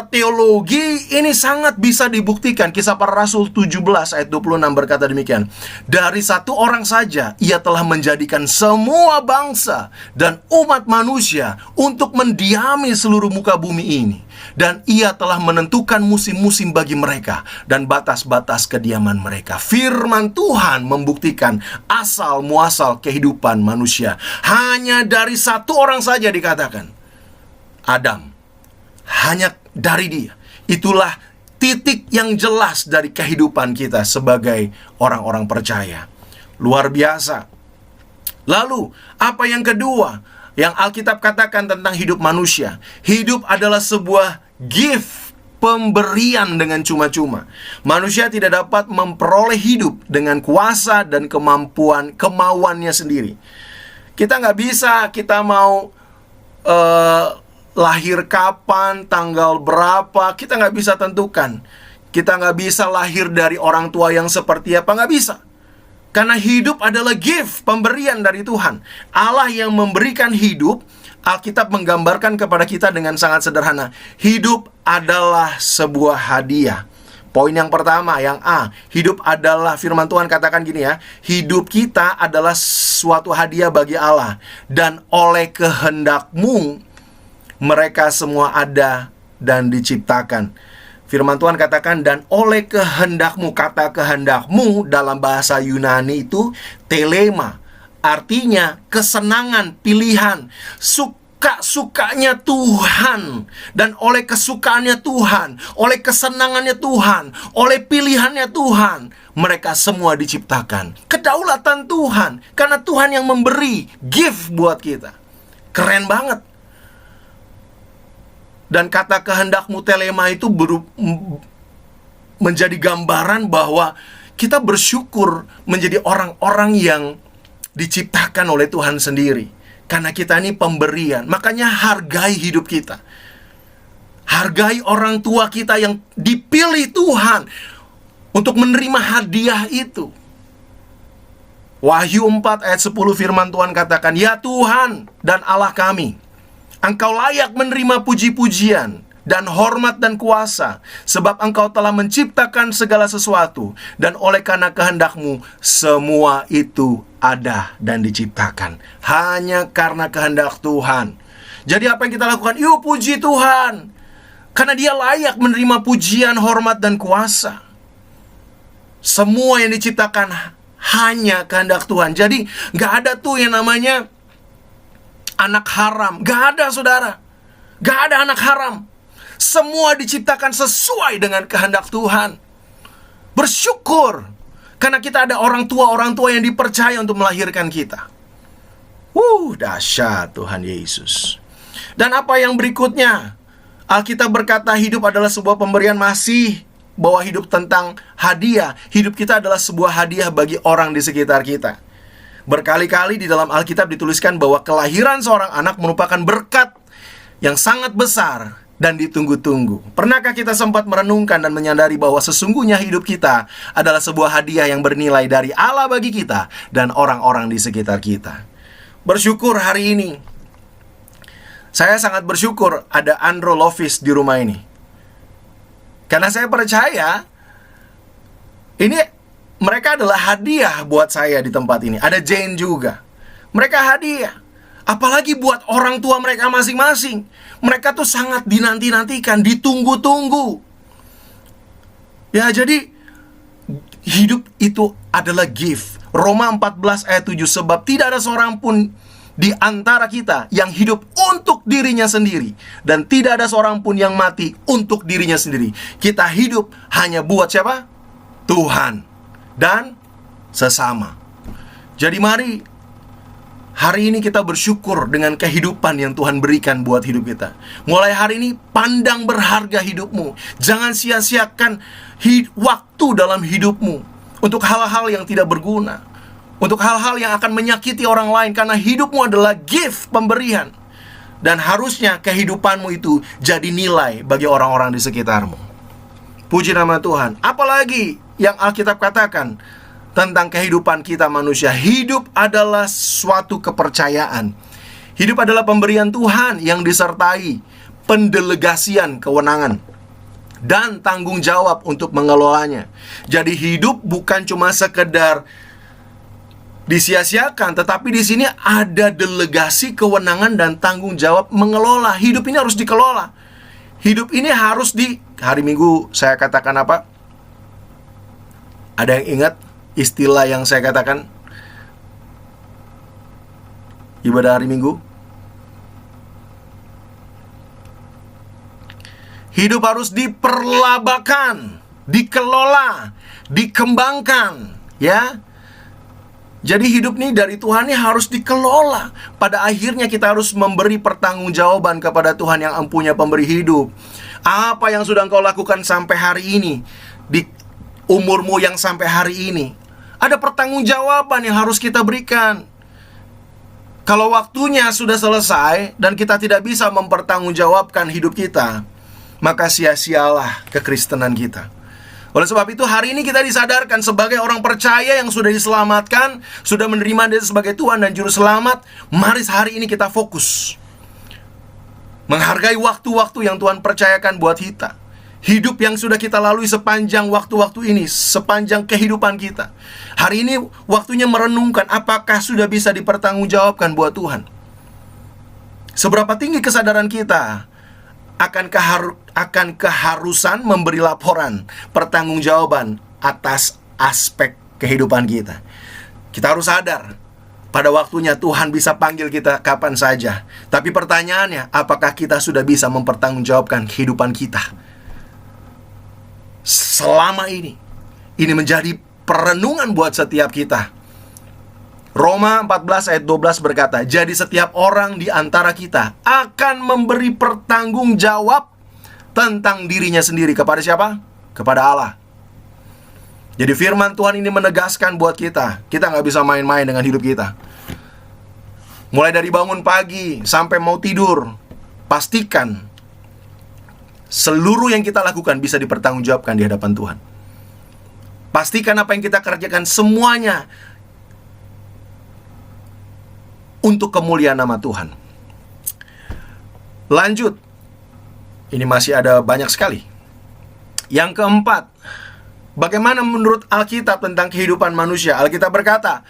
teologi ini sangat bisa dibuktikan. Kisah Para Rasul 17 ayat 26 berkata demikian. Dari satu orang saja ia telah menjadikan semua bangsa dan umat manusia untuk mendiami seluruh muka bumi ini. Dan ia telah menentukan musim-musim bagi mereka dan batas-batas kediaman mereka. Firman Tuhan membuktikan asal muasal kehidupan manusia. Hanya dari satu orang saja dikatakan, Adam. Hanya dari dia. Itulah titik yang jelas dari kehidupan kita sebagai orang-orang percaya. Luar biasa. Lalu, apa yang kedua yang Alkitab katakan tentang hidup manusia? Hidup adalah sebuah gift, pemberian dengan cuma-cuma. Manusia tidak dapat memperoleh hidup dengan kuasa dan kemauannya sendiri. Kita nggak bisa, kita mau lahir kapan, tanggal berapa, kita nggak bisa tentukan. Kita nggak bisa lahir dari orang tua yang seperti apa, nggak bisa. Karena hidup adalah gift, pemberian dari Tuhan. Allah yang memberikan hidup. Alkitab menggambarkan kepada kita dengan sangat sederhana. Hidup adalah sebuah hadiah. Poin yang pertama, yang A, hidup adalah, firman Tuhan katakan gini ya, hidup kita adalah suatu hadiah bagi Allah. Dan oleh kehendak-Mu mereka semua ada dan diciptakan. Firman Tuhan katakan, dan oleh kehendak-Mu. Kata kehendak-Mu dalam bahasa Yunani itu telema. Artinya kesenangan, pilihan, suka-sukanya Tuhan. Dan oleh kesukaannya Tuhan, oleh kesenangannya Tuhan, oleh pilihannya Tuhan, mereka semua diciptakan. Kedaulatan Tuhan, karena Tuhan yang memberi gift buat kita. Keren banget. Dan kata kehendak-Mu telema itu menjadi gambaran bahwa kita bersyukur menjadi orang-orang yang diciptakan oleh Tuhan sendiri. Karena kita ini pemberian. Makanya hargai hidup kita. Hargai orang tua kita yang dipilih Tuhan untuk menerima hadiah itu. Wahyu 4 ayat 10 firman Tuhan katakan, "Ya Tuhan dan Allah kami, Engkau layak menerima puji-pujian dan hormat dan kuasa, sebab Engkau telah menciptakan segala sesuatu, dan oleh karena kehendak-Mu semua itu ada dan diciptakan." Hanya karena kehendak Tuhan. Jadi apa yang kita lakukan? Yuk puji Tuhan, karena Dia layak menerima pujian, hormat, dan kuasa. Semua yang diciptakan hanya kehendak Tuhan. Jadi gak ada tuh yang namanya anak haram. Gak ada, saudara. Gak ada anak haram. Semua diciptakan sesuai dengan kehendak Tuhan. Bersyukur karena kita ada orang tua yang dipercaya untuk melahirkan kita. Dahsyat Tuhan Yesus. Dan apa yang berikutnya? Alkitab berkata hidup adalah sebuah pemberian, masih bahwa hidup tentang hadiah. Hidup kita adalah sebuah hadiah bagi orang di sekitar kita. Berkali-kali di dalam Alkitab dituliskan bahwa kelahiran seorang anak merupakan berkat yang sangat besar dan ditunggu-tunggu. Pernahkah kita sempat merenungkan dan menyadari bahwa sesungguhnya hidup kita adalah sebuah hadiah yang bernilai dari Allah bagi kita dan orang-orang di sekitar kita? Bersyukur hari ini. Saya sangat bersyukur ada Andro Lovis di rumah ini. Karena saya percaya ini mereka adalah hadiah buat saya di tempat ini. Ada Jane juga. Mereka hadiah. Apalagi buat orang tua mereka masing-masing. Mereka tuh sangat dinanti-nantikan, ditunggu-tunggu. Ya, jadi hidup itu adalah gift. Roma 14 ayat 7, sebab tidak ada seorang pun di antara kita yang hidup untuk dirinya sendiri, dan tidak ada seorang pun yang mati untuk dirinya sendiri. Kita hidup hanya buat siapa? Tuhan dan sesama. Jadi mari hari ini kita bersyukur dengan kehidupan yang Tuhan berikan buat hidup kita. Mulai hari ini pandang berharga hidupmu. Jangan sia-siakan waktu dalam hidupmu untuk hal-hal yang tidak berguna, untuk hal-hal yang akan menyakiti orang lain. Karena hidupmu adalah gift, pemberian. Dan harusnya kehidupanmu itu jadi nilai bagi orang-orang di sekitarmu. Puji nama Tuhan. Apalagi yang Alkitab katakan tentang kehidupan kita manusia. Hidup adalah suatu kepercayaan. Hidup adalah pemberian Tuhan yang disertai pendelegasian kewenangan dan tanggung jawab untuk mengelolanya. Jadi hidup bukan cuma sekedar disia-siakan, tetapi di sini ada delegasi kewenangan dan tanggung jawab mengelola. Hidup ini harus dikelola. Hidup ini harus hari Minggu saya katakan apa? Ada yang ingat istilah yang saya katakan ibadah hari Minggu? Hidup harus diperlabakan, dikelola, dikembangkan, ya. Jadi hidup nih dari Tuhan ini harus dikelola. Pada akhirnya kita harus memberi pertanggungjawaban kepada Tuhan yang empunya pemberi hidup. Apa yang sudah engkau lakukan sampai hari ini, di umurmu yang sampai hari ini, ada pertanggungjawaban yang harus kita berikan. Kalau waktunya sudah selesai dan kita tidak bisa mempertanggungjawabkan hidup kita, maka sia-sialah kekristenan kita. Oleh sebab itu hari ini kita disadarkan sebagai orang percaya yang sudah diselamatkan, sudah menerima Dia sebagai Tuhan dan Juru Selamat. Mari hari ini kita fokus menghargai waktu-waktu yang Tuhan percayakan buat kita. Hidup yang sudah kita lalui sepanjang waktu-waktu ini, sepanjang kehidupan kita. Hari ini waktunya merenungkan apakah sudah bisa dipertanggungjawabkan buat Tuhan. Seberapa tinggi kesadaran kita akan keharusan memberi laporan pertanggungjawaban atas aspek kehidupan kita. Kita harus sadar pada waktunya Tuhan bisa panggil kita kapan saja. Tapi pertanyaannya, apakah kita sudah bisa mempertanggungjawabkan kehidupan kita selama ini? Ini menjadi perenungan buat setiap kita. Roma 14 ayat 12 berkata, jadi setiap orang di antara kita akan memberi pertanggung jawab tentang dirinya sendiri. Kepada siapa? Kepada Allah. Jadi firman Tuhan ini menegaskan buat kita nggak bisa main-main dengan hidup kita. Mulai dari bangun pagi sampai mau tidur, pastikan seluruh yang kita lakukan bisa dipertanggungjawabkan di hadapan Tuhan. Pastikan apa yang kita kerjakan semuanya untuk kemuliaan nama Tuhan. Lanjut. Ini masih ada banyak sekali. Yang keempat, bagaimana menurut Alkitab tentang kehidupan manusia? Alkitab berkata,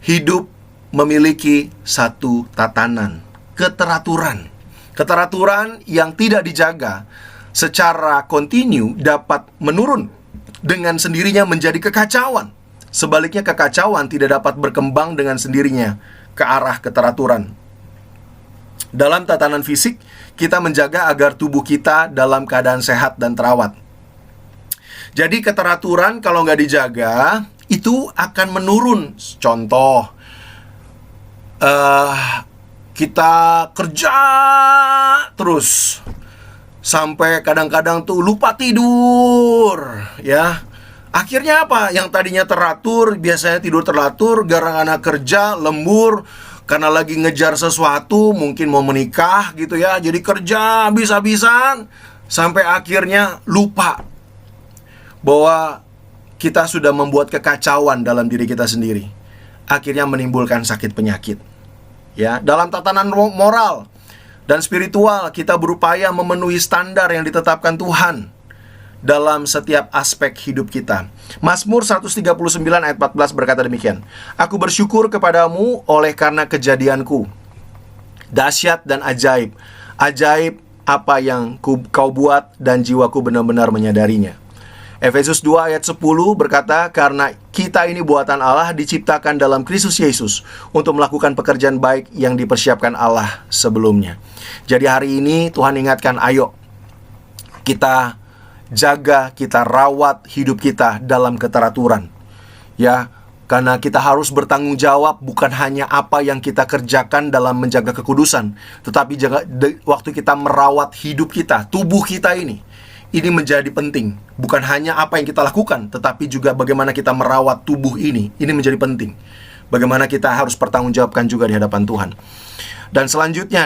hidup memiliki satu tatanan, keteraturan. Keteraturan yang tidak dijaga secara kontinu dapat menurun dengan sendirinya menjadi kekacauan. Sebaliknya kekacauan tidak dapat berkembang dengan sendirinya ke arah keteraturan. Dalam tatanan fisik, kita menjaga agar tubuh kita dalam keadaan sehat dan terawat. Jadi keteraturan kalau nggak dijaga, itu akan menurun. Contoh, kita kerja terus sampai kadang-kadang tuh lupa tidur, ya. Akhirnya apa? Yang tadinya teratur, biasanya tidur teratur, gara-gara kerja, lembur, karena lagi ngejar sesuatu, mungkin mau menikah gitu ya. Jadi kerja habis-habisan sampai akhirnya lupa bahwa kita sudah membuat kekacauan dalam diri kita sendiri. Akhirnya menimbulkan sakit penyakit. Ya, dalam tatanan moral dan spiritual, kita berupaya memenuhi standar yang ditetapkan Tuhan dalam setiap aspek hidup kita. Mazmur 139 ayat 14 berkata demikian, aku bersyukur kepadamu oleh karena kejadianku dahsyat dan ajaib. Ajaib apa yang kau buat dan jiwaku benar-benar menyadarinya. Efesus 2 ayat 10 berkata, karena kita ini buatan Allah, diciptakan dalam Kristus Yesus untuk melakukan pekerjaan baik yang dipersiapkan Allah sebelumnya. Jadi hari ini Tuhan ingatkan, ayo kita jaga, kita rawat hidup kita dalam keteraturan. Ya, karena kita harus bertanggung jawab bukan hanya apa yang kita kerjakan dalam menjaga kekudusan, tetapi juga waktu kita merawat hidup kita, tubuh kita ini menjadi penting. Bukan hanya apa yang kita lakukan, tetapi juga bagaimana kita merawat tubuh ini menjadi penting. Bagaimana kita harus pertanggungjawabkan juga di hadapan Tuhan. Dan selanjutnya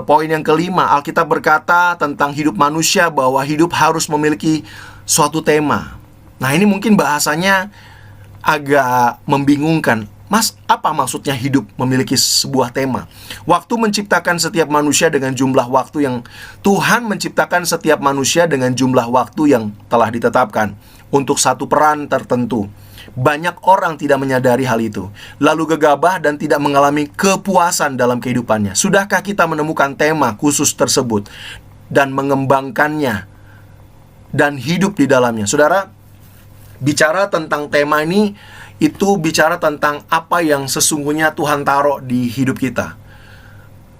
poin yang kelima, Alkitab berkata tentang hidup manusia bahwa hidup harus memiliki suatu tema. Nah, ini mungkin bahasanya agak membingungkan. Mas, apa maksudnya hidup memiliki sebuah tema? Waktu menciptakan setiap manusia dengan jumlah waktu yang Tuhan menciptakan setiap manusia dengan jumlah waktu yang telah ditetapkan untuk satu peran tertentu. Banyak orang tidak menyadari hal itu, lalu gegabah dan tidak mengalami kepuasan dalam kehidupannya. Sudahkah kita menemukan tema khusus tersebut dan mengembangkannya dan hidup di dalamnya? Saudara, bicara tentang tema ini, itu bicara tentang apa yang sesungguhnya Tuhan taruh di hidup kita.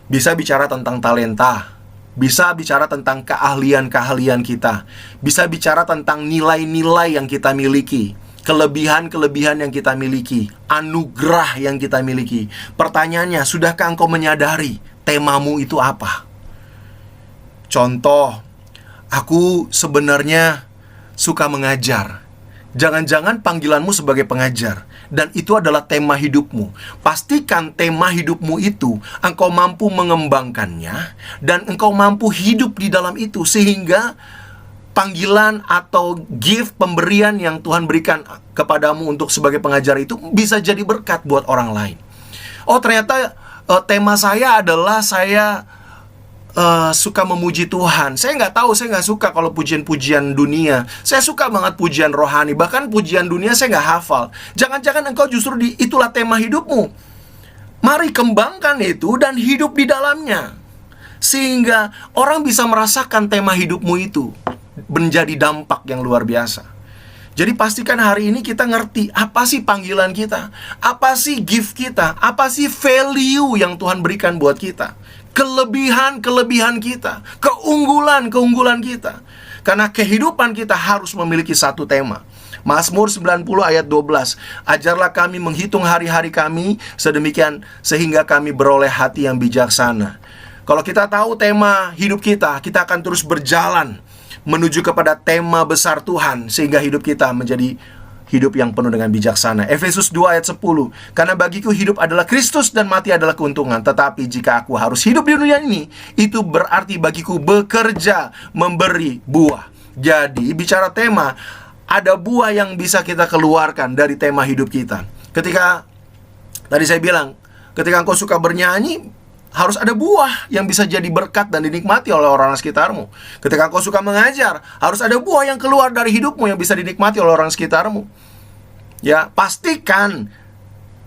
Bisa bicara tentang talenta, bisa bicara tentang keahlian-keahlian kita, bisa bicara tentang nilai-nilai yang kita miliki, kelebihan-kelebihan yang kita miliki, anugerah yang kita miliki. Pertanyaannya, sudahkah engkau menyadari temamu itu apa? Contoh, aku sebenarnya suka mengajar. Jangan-jangan panggilanmu sebagai pengajar, dan itu adalah tema hidupmu. Pastikan tema hidupmu itu engkau mampu mengembangkannya, dan engkau mampu hidup di dalam itu, sehingga panggilan atau gift pemberian yang Tuhan berikan kepadamu untuk sebagai pengajar itu bisa jadi berkat buat orang lain. Oh, ternyata tema saya adalah saya suka memuji Tuhan. Saya nggak suka kalau pujian-pujian dunia. Saya suka banget pujian rohani. Bahkan pujian dunia saya nggak hafal. Jangan-jangan engkau justru itulah tema hidupmu. Mari kembangkan itu dan hidup di dalamnya, sehingga orang bisa merasakan tema hidupmu itu menjadi dampak yang luar biasa. Jadi pastikan hari ini kita ngerti apa sih panggilan kita, apa sih gift kita, apa sih value yang Tuhan berikan buat kita, kelebihan-kelebihan kita, keunggulan-keunggulan kita. Karena kehidupan kita harus memiliki satu tema. Mazmur 90 ayat 12, ajarlah kami menghitung hari-hari kami sedemikian sehingga kami beroleh hati yang bijaksana. Kalau kita tahu tema hidup kita akan terus berjalan menuju kepada tema besar Tuhan, sehingga hidup kita menjadi hidup yang penuh dengan bijaksana. Efesus 2 ayat 10. Karena bagiku hidup adalah Kristus dan mati adalah keuntungan. Tetapi jika aku harus hidup di dunia ini, itu berarti bagiku bekerja, memberi buah. Jadi bicara tema, ada buah yang bisa kita keluarkan dari tema hidup kita. Ketika tadi saya bilang, ketika engkau suka bernyanyi, harus ada buah yang bisa jadi berkat dan dinikmati oleh orang sekitarmu. Ketika engkau suka mengajar, harus ada buah yang keluar dari hidupmu yang bisa dinikmati oleh orang sekitarmu. Ya, pastikan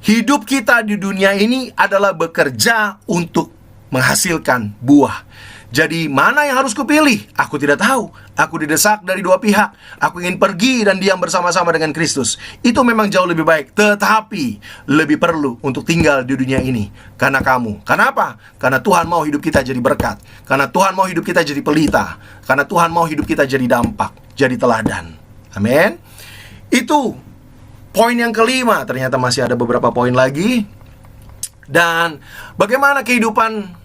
hidup kita di dunia ini adalah bekerja untuk menghasilkan buah. Jadi mana yang harus kupilih? Aku tidak tahu. Aku didesak dari dua pihak. Aku ingin pergi dan diam bersama-sama dengan Kristus. Itu memang jauh lebih baik. Tetapi lebih perlu untuk tinggal di dunia ini karena kamu. Karena apa? Karena Tuhan mau hidup kita jadi berkat. Karena Tuhan mau hidup kita jadi pelita. Karena Tuhan mau hidup kita jadi dampak, jadi teladan. Amin. Itu poin yang kelima. Ternyata masih ada beberapa poin lagi. Dan bagaimana kehidupan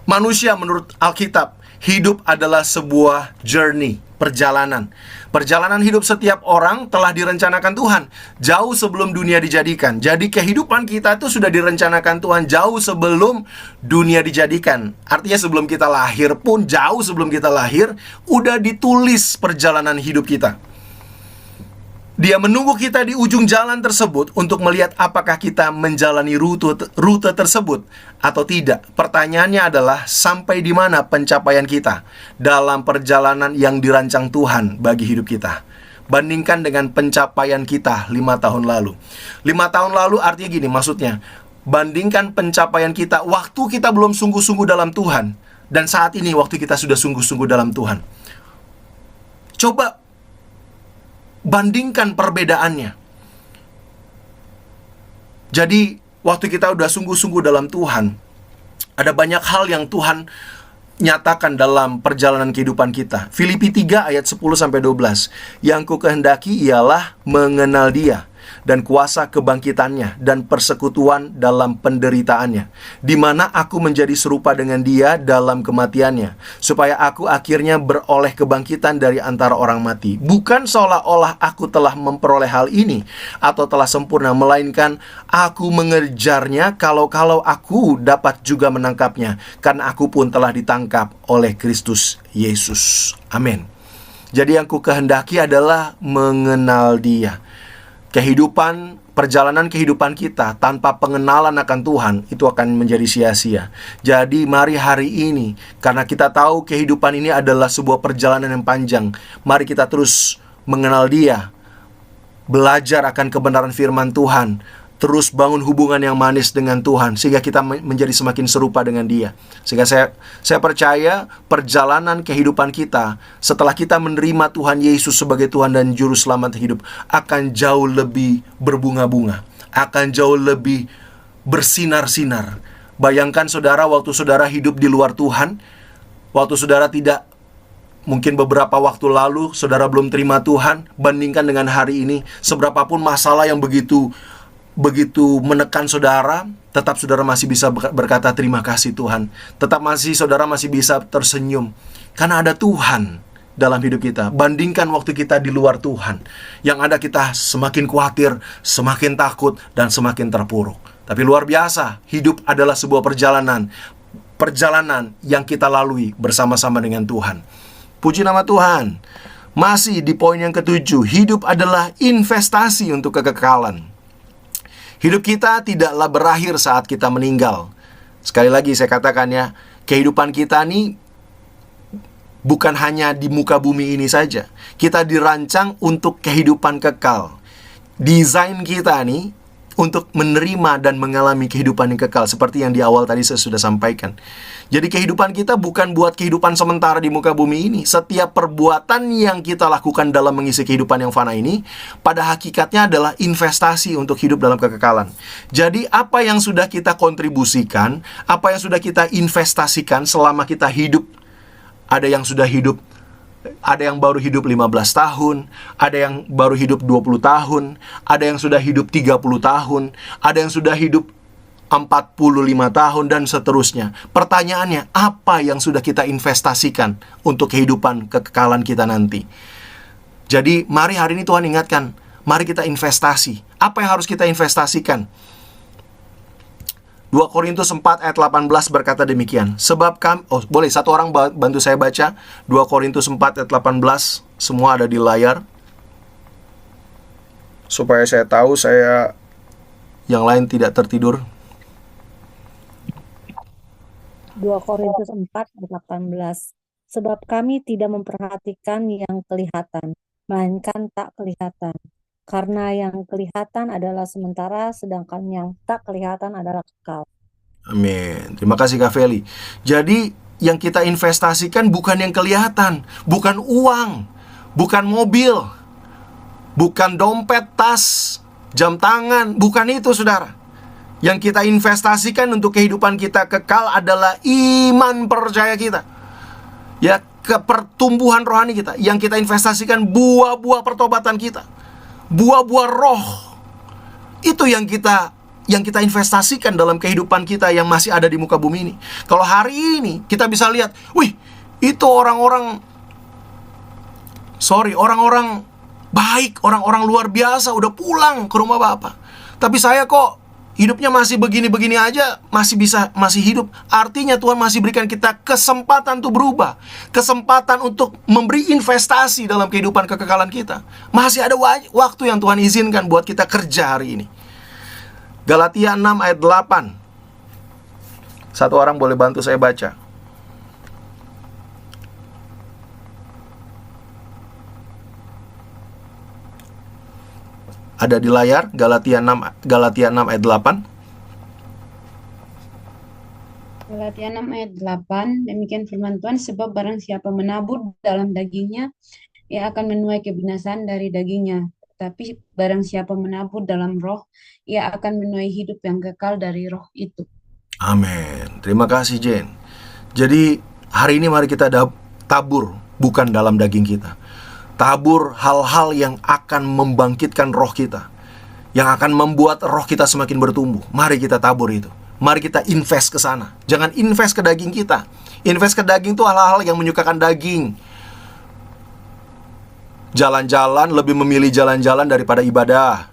manusia menurut Alkitab? Hidup adalah sebuah journey, perjalanan. Perjalanan hidup setiap orang telah direncanakan Tuhan jauh sebelum dunia dijadikan. Jadi kehidupan kita itu sudah direncanakan Tuhan jauh sebelum dunia dijadikan. Artinya sebelum kita lahir pun, jauh sebelum kita lahir, udah ditulis perjalanan hidup kita. Dia menunggu kita di ujung jalan tersebut untuk melihat apakah kita menjalani rute tersebut atau tidak. Pertanyaannya adalah sampai di mana pencapaian kita dalam perjalanan yang dirancang Tuhan bagi hidup kita. Bandingkan dengan pencapaian kita 5 tahun lalu. 5 tahun lalu artinya gini, maksudnya bandingkan pencapaian kita waktu kita belum sungguh-sungguh dalam Tuhan dan saat ini waktu kita sudah sungguh-sungguh dalam Tuhan. Coba bandingkan perbedaannya. Jadi waktu kita udah sungguh-sungguh dalam Tuhan, ada banyak hal yang Tuhan nyatakan dalam perjalanan kehidupan kita. Filipi 3 ayat 10-12. Yang ku kehendaki ialah mengenal Dia dan kuasa kebangkitannya dan persekutuan dalam penderitaannya, di mana aku menjadi serupa dengan Dia dalam kematiannya, supaya aku akhirnya beroleh kebangkitan dari antara orang mati. Bukan seolah-olah aku telah memperoleh hal ini atau telah sempurna, melainkan aku mengejarnya kalau aku dapat juga menangkapnya, karena aku pun telah ditangkap oleh Kristus Yesus. Amin. Jadi yang ku kehendaki adalah mengenal Dia. Perjalanan kehidupan kita tanpa pengenalan akan Tuhan itu akan menjadi sia-sia. Jadi mari hari ini, karena kita tahu kehidupan ini adalah sebuah perjalanan yang panjang, mari kita terus mengenal Dia, belajar akan kebenaran firman Tuhan, terus bangun hubungan yang manis dengan Tuhan, sehingga kita menjadi semakin serupa dengan Dia. Sehingga saya percaya perjalanan kehidupan kita setelah kita menerima Tuhan Yesus sebagai Tuhan dan Juru Selamat hidup akan jauh lebih berbunga-bunga, akan jauh lebih bersinar-sinar. Bayangkan saudara, waktu saudara hidup di luar Tuhan, waktu saudara tidak, mungkin beberapa waktu lalu saudara belum terima Tuhan, bandingkan dengan hari ini, seberapapun masalah yang begitu menekan saudara, tetap saudara masih bisa berkata terima kasih Tuhan. Tetap saudara masih bisa tersenyum karena ada Tuhan dalam hidup kita. Bandingkan waktu kita di luar Tuhan, yang ada kita semakin khawatir, semakin takut, dan semakin terpuruk. Tapi luar biasa, hidup adalah sebuah perjalanan yang kita lalui bersama-sama dengan Tuhan. Puji nama Tuhan. Masih di poin yang ketujuh, hidup adalah investasi untuk kekekalan. Hidup kita tidaklah berakhir saat kita meninggal. Sekali lagi saya katakan ya, kehidupan kita ini bukan hanya di muka bumi ini saja. Kita dirancang untuk kehidupan kekal. Desain kita nih untuk menerima dan mengalami kehidupan yang kekal, seperti yang di awal tadi saya sudah sampaikan. Jadi kehidupan kita bukan buat kehidupan sementara di muka bumi ini. Setiap perbuatan yang kita lakukan dalam mengisi kehidupan yang fana ini, pada hakikatnya adalah investasi untuk hidup dalam kekekalan. Jadi apa yang sudah kita kontribusikan, apa yang sudah kita investasikan selama kita hidup, ada yang sudah hidup, ada yang baru hidup 15 tahun, ada yang baru hidup 20 tahun, ada yang sudah hidup 30 tahun, ada yang sudah hidup 45 tahun, dan seterusnya. Pertanyaannya, apa yang sudah kita investasikan untuk kehidupan kekekalan kita nanti? Jadi mari hari ini Tuhan ingatkan, Mari kita investasi. Apa yang harus kita investasikan? 2 Korintus 4 ayat 18 berkata demikian. Sebab kami, boleh satu orang bantu saya baca 2 Korintus 4 ayat 18. Semua ada di layar, supaya saya tahu, saya yang lain tidak tertidur. 2 Korintus 4 ayat 18. Sebab kami tidak memperhatikan yang kelihatan, melainkan tak kelihatan. Karena yang kelihatan adalah sementara, sedangkan yang tak kelihatan adalah kekal. Amin. Terima kasih Kak Feli. Jadi yang kita investasikan bukan yang kelihatan, bukan uang, bukan mobil, bukan dompet, tas, jam tangan, bukan itu saudara. Yang kita investasikan untuk kehidupan kita kekal adalah iman percaya kita. Ya, ke pertumbuhan rohani kita. Yang kita investasikan buah-buah pertobatan kita, buah-buah roh. Itu yang kita investasikan dalam kehidupan kita yang masih ada di muka bumi ini. Kalau hari ini kita bisa lihat, wih, itu orang-orang baik, orang-orang luar biasa udah pulang ke rumah Bapak. Tapi saya kok hidupnya masih begini-begini aja, masih hidup. Artinya Tuhan masih berikan kita kesempatan untuk berubah, kesempatan untuk memberi investasi dalam kehidupan kekekalan kita. Masih ada waktu yang Tuhan izinkan buat kita kerja hari ini. Galatia 6 ayat 8. Satu orang boleh bantu saya baca. Ada di layar, Galatia 6 ayat 8. Galatia 6 ayat 8, demikian firman Tuhan, sebab barang siapa menabur dalam dagingnya, ia akan menuai kebinasaan dari dagingnya. Tapi barang siapa menabur dalam roh, ia akan menuai hidup yang kekal dari roh itu. Amin. Terima kasih Jen. Jadi hari ini mari kita tabur bukan dalam daging kita. Tabur hal-hal yang akan membangkitkan roh kita, yang akan membuat roh kita semakin bertumbuh. Mari kita tabur itu. Mari kita invest ke sana. Jangan invest ke daging kita. Invest ke daging itu hal-hal yang menyukakan daging. Jalan-jalan, lebih memilih jalan-jalan daripada ibadah.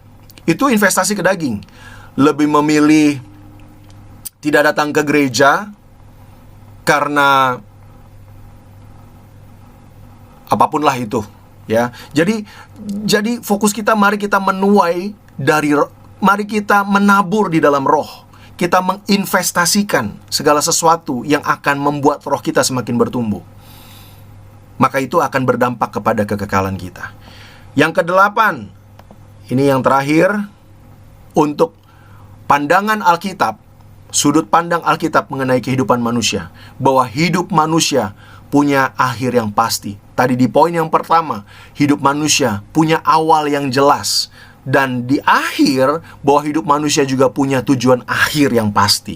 Itu investasi ke daging. Lebih memilih tidak datang ke gereja karena apapun lah itu. Ya, jadi fokus kita, mari kita menuai mari kita menabur di dalam roh. Kita menginvestasikan segala sesuatu yang akan membuat roh kita semakin bertumbuh. Maka itu akan berdampak kepada kekekalan kita. Yang kedelapan, ini yang terakhir, untuk pandangan Alkitab, sudut pandang Alkitab mengenai kehidupan manusia, bahwa hidup manusia punya akhir yang pasti. Tadi di poin yang pertama, hidup manusia punya awal yang jelas. Dan di akhir, bahwa hidup manusia juga punya tujuan akhir yang pasti.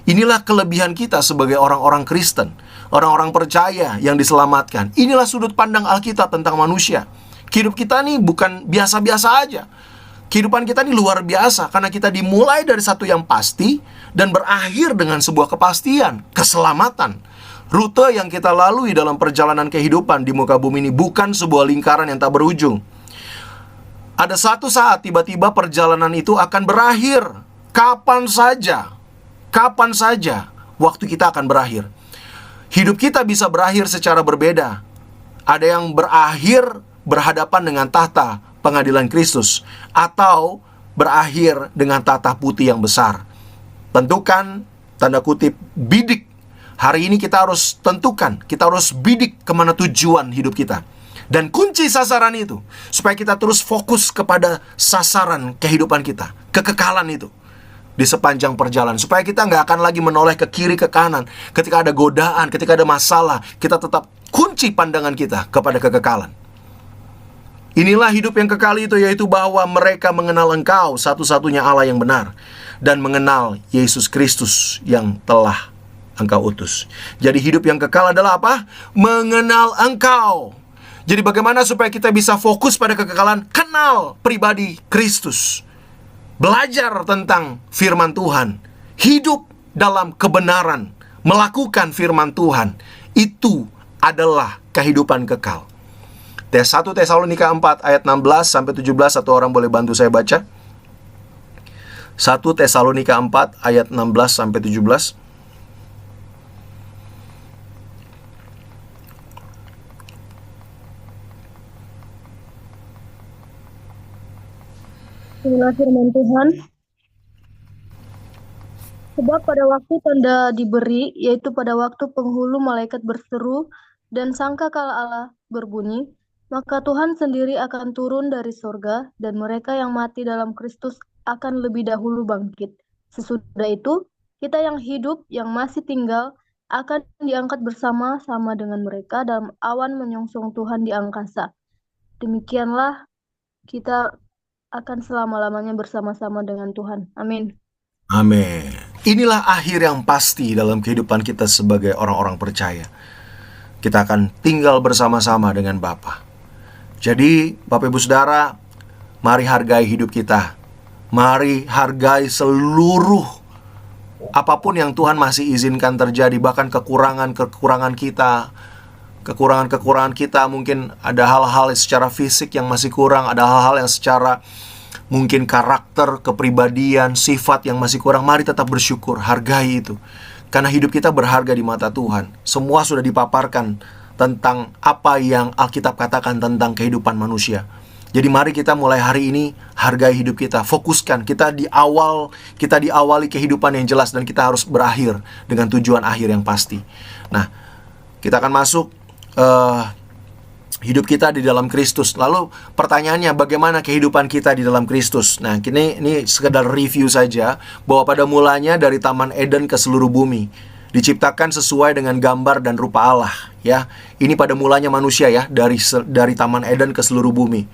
Inilah kelebihan kita sebagai orang-orang Kristen, orang-orang percaya yang diselamatkan. Inilah sudut pandang Alkitab tentang manusia. Hidup kita nih bukan biasa-biasa aja. Kehidupan kita ini luar biasa, karena kita dimulai dari satu yang pasti dan berakhir dengan sebuah kepastian, keselamatan. Rute yang kita lalui dalam perjalanan kehidupan di muka bumi ini bukan sebuah lingkaran yang tak berujung. Ada satu saat tiba-tiba perjalanan itu akan berakhir. Kapan saja waktu kita akan berakhir. Hidup kita bisa berakhir secara berbeda. Ada yang berakhir berhadapan dengan tahta pengadilan Kristus, atau berakhir dengan tahta putih yang besar. Tentukan, tanda kutip, bidik. Hari ini kita harus tentukan, kita harus bidik kemana tujuan hidup kita. Dan kunci sasaran itu, supaya kita terus fokus kepada sasaran kehidupan kita, kekekalan itu di sepanjang perjalanan. Supaya kita nggak akan lagi menoleh ke kiri, ke kanan. Ketika ada godaan, ketika ada masalah, kita tetap kunci pandangan kita kepada kekekalan. Inilah hidup yang kekal itu, yaitu bahwa mereka mengenal Engkau, satu-satunya Allah yang benar, dan mengenal Yesus Kristus yang telah Engkau utus. Jadi hidup yang kekal adalah apa? Mengenal Engkau. Jadi bagaimana supaya kita bisa fokus pada kekekalan? Kenal pribadi Kristus. Belajar tentang firman Tuhan. Hidup dalam kebenaran. Melakukan firman Tuhan. Itu adalah kehidupan kekal. 1 Tesalonika 4 ayat 16 sampai 17, satu orang boleh bantu saya baca? 1 Tesalonika 4 ayat 16 sampai 17. Inilah firman Tuhan. Sebab pada waktu tanda diberi, yaitu pada waktu penghulu malaikat berseru dan sangkakala Allah berbunyi, maka Tuhan sendiri akan turun dari sorga, dan mereka yang mati dalam Kristus akan lebih dahulu bangkit. Sesudah itu, kita yang hidup, yang masih tinggal, akan diangkat bersama-sama dengan mereka dalam awan menyongsong Tuhan di angkasa. Demikianlah kita akan selama-lamanya bersama-sama dengan Tuhan. Amin. Amin. Inilah akhir yang pasti dalam kehidupan kita sebagai orang-orang percaya. Kita akan tinggal bersama-sama dengan Bapa. Jadi, Bapak Ibu Saudara, mari hargai hidup kita. Mari hargai seluruh apapun yang Tuhan masih izinkan terjadi, bahkan kekurangan-kekurangan kita. Kekurangan-kekurangan kita, mungkin ada hal-hal secara fisik yang masih kurang, ada hal-hal yang secara mungkin karakter, kepribadian, sifat yang masih kurang. Mari tetap bersyukur, hargai itu. Karena hidup kita berharga di mata Tuhan. Semua sudah dipaparkan tentang apa yang Alkitab katakan tentang kehidupan manusia. Jadi mari kita mulai hari ini hargai hidup kita, fokuskan. Kita diawali kehidupan yang jelas, dan kita harus berakhir dengan tujuan akhir yang pasti. Nah, kita akan masuk hidup kita di dalam Kristus. Lalu pertanyaannya, bagaimana kehidupan kita di dalam Kristus? Nah, ini sekedar review saja, bahwa pada mulanya dari Taman Eden ke seluruh bumi diciptakan sesuai dengan gambar dan rupa Allah, ya. Ini pada mulanya manusia, ya, dari Taman Eden ke seluruh bumi.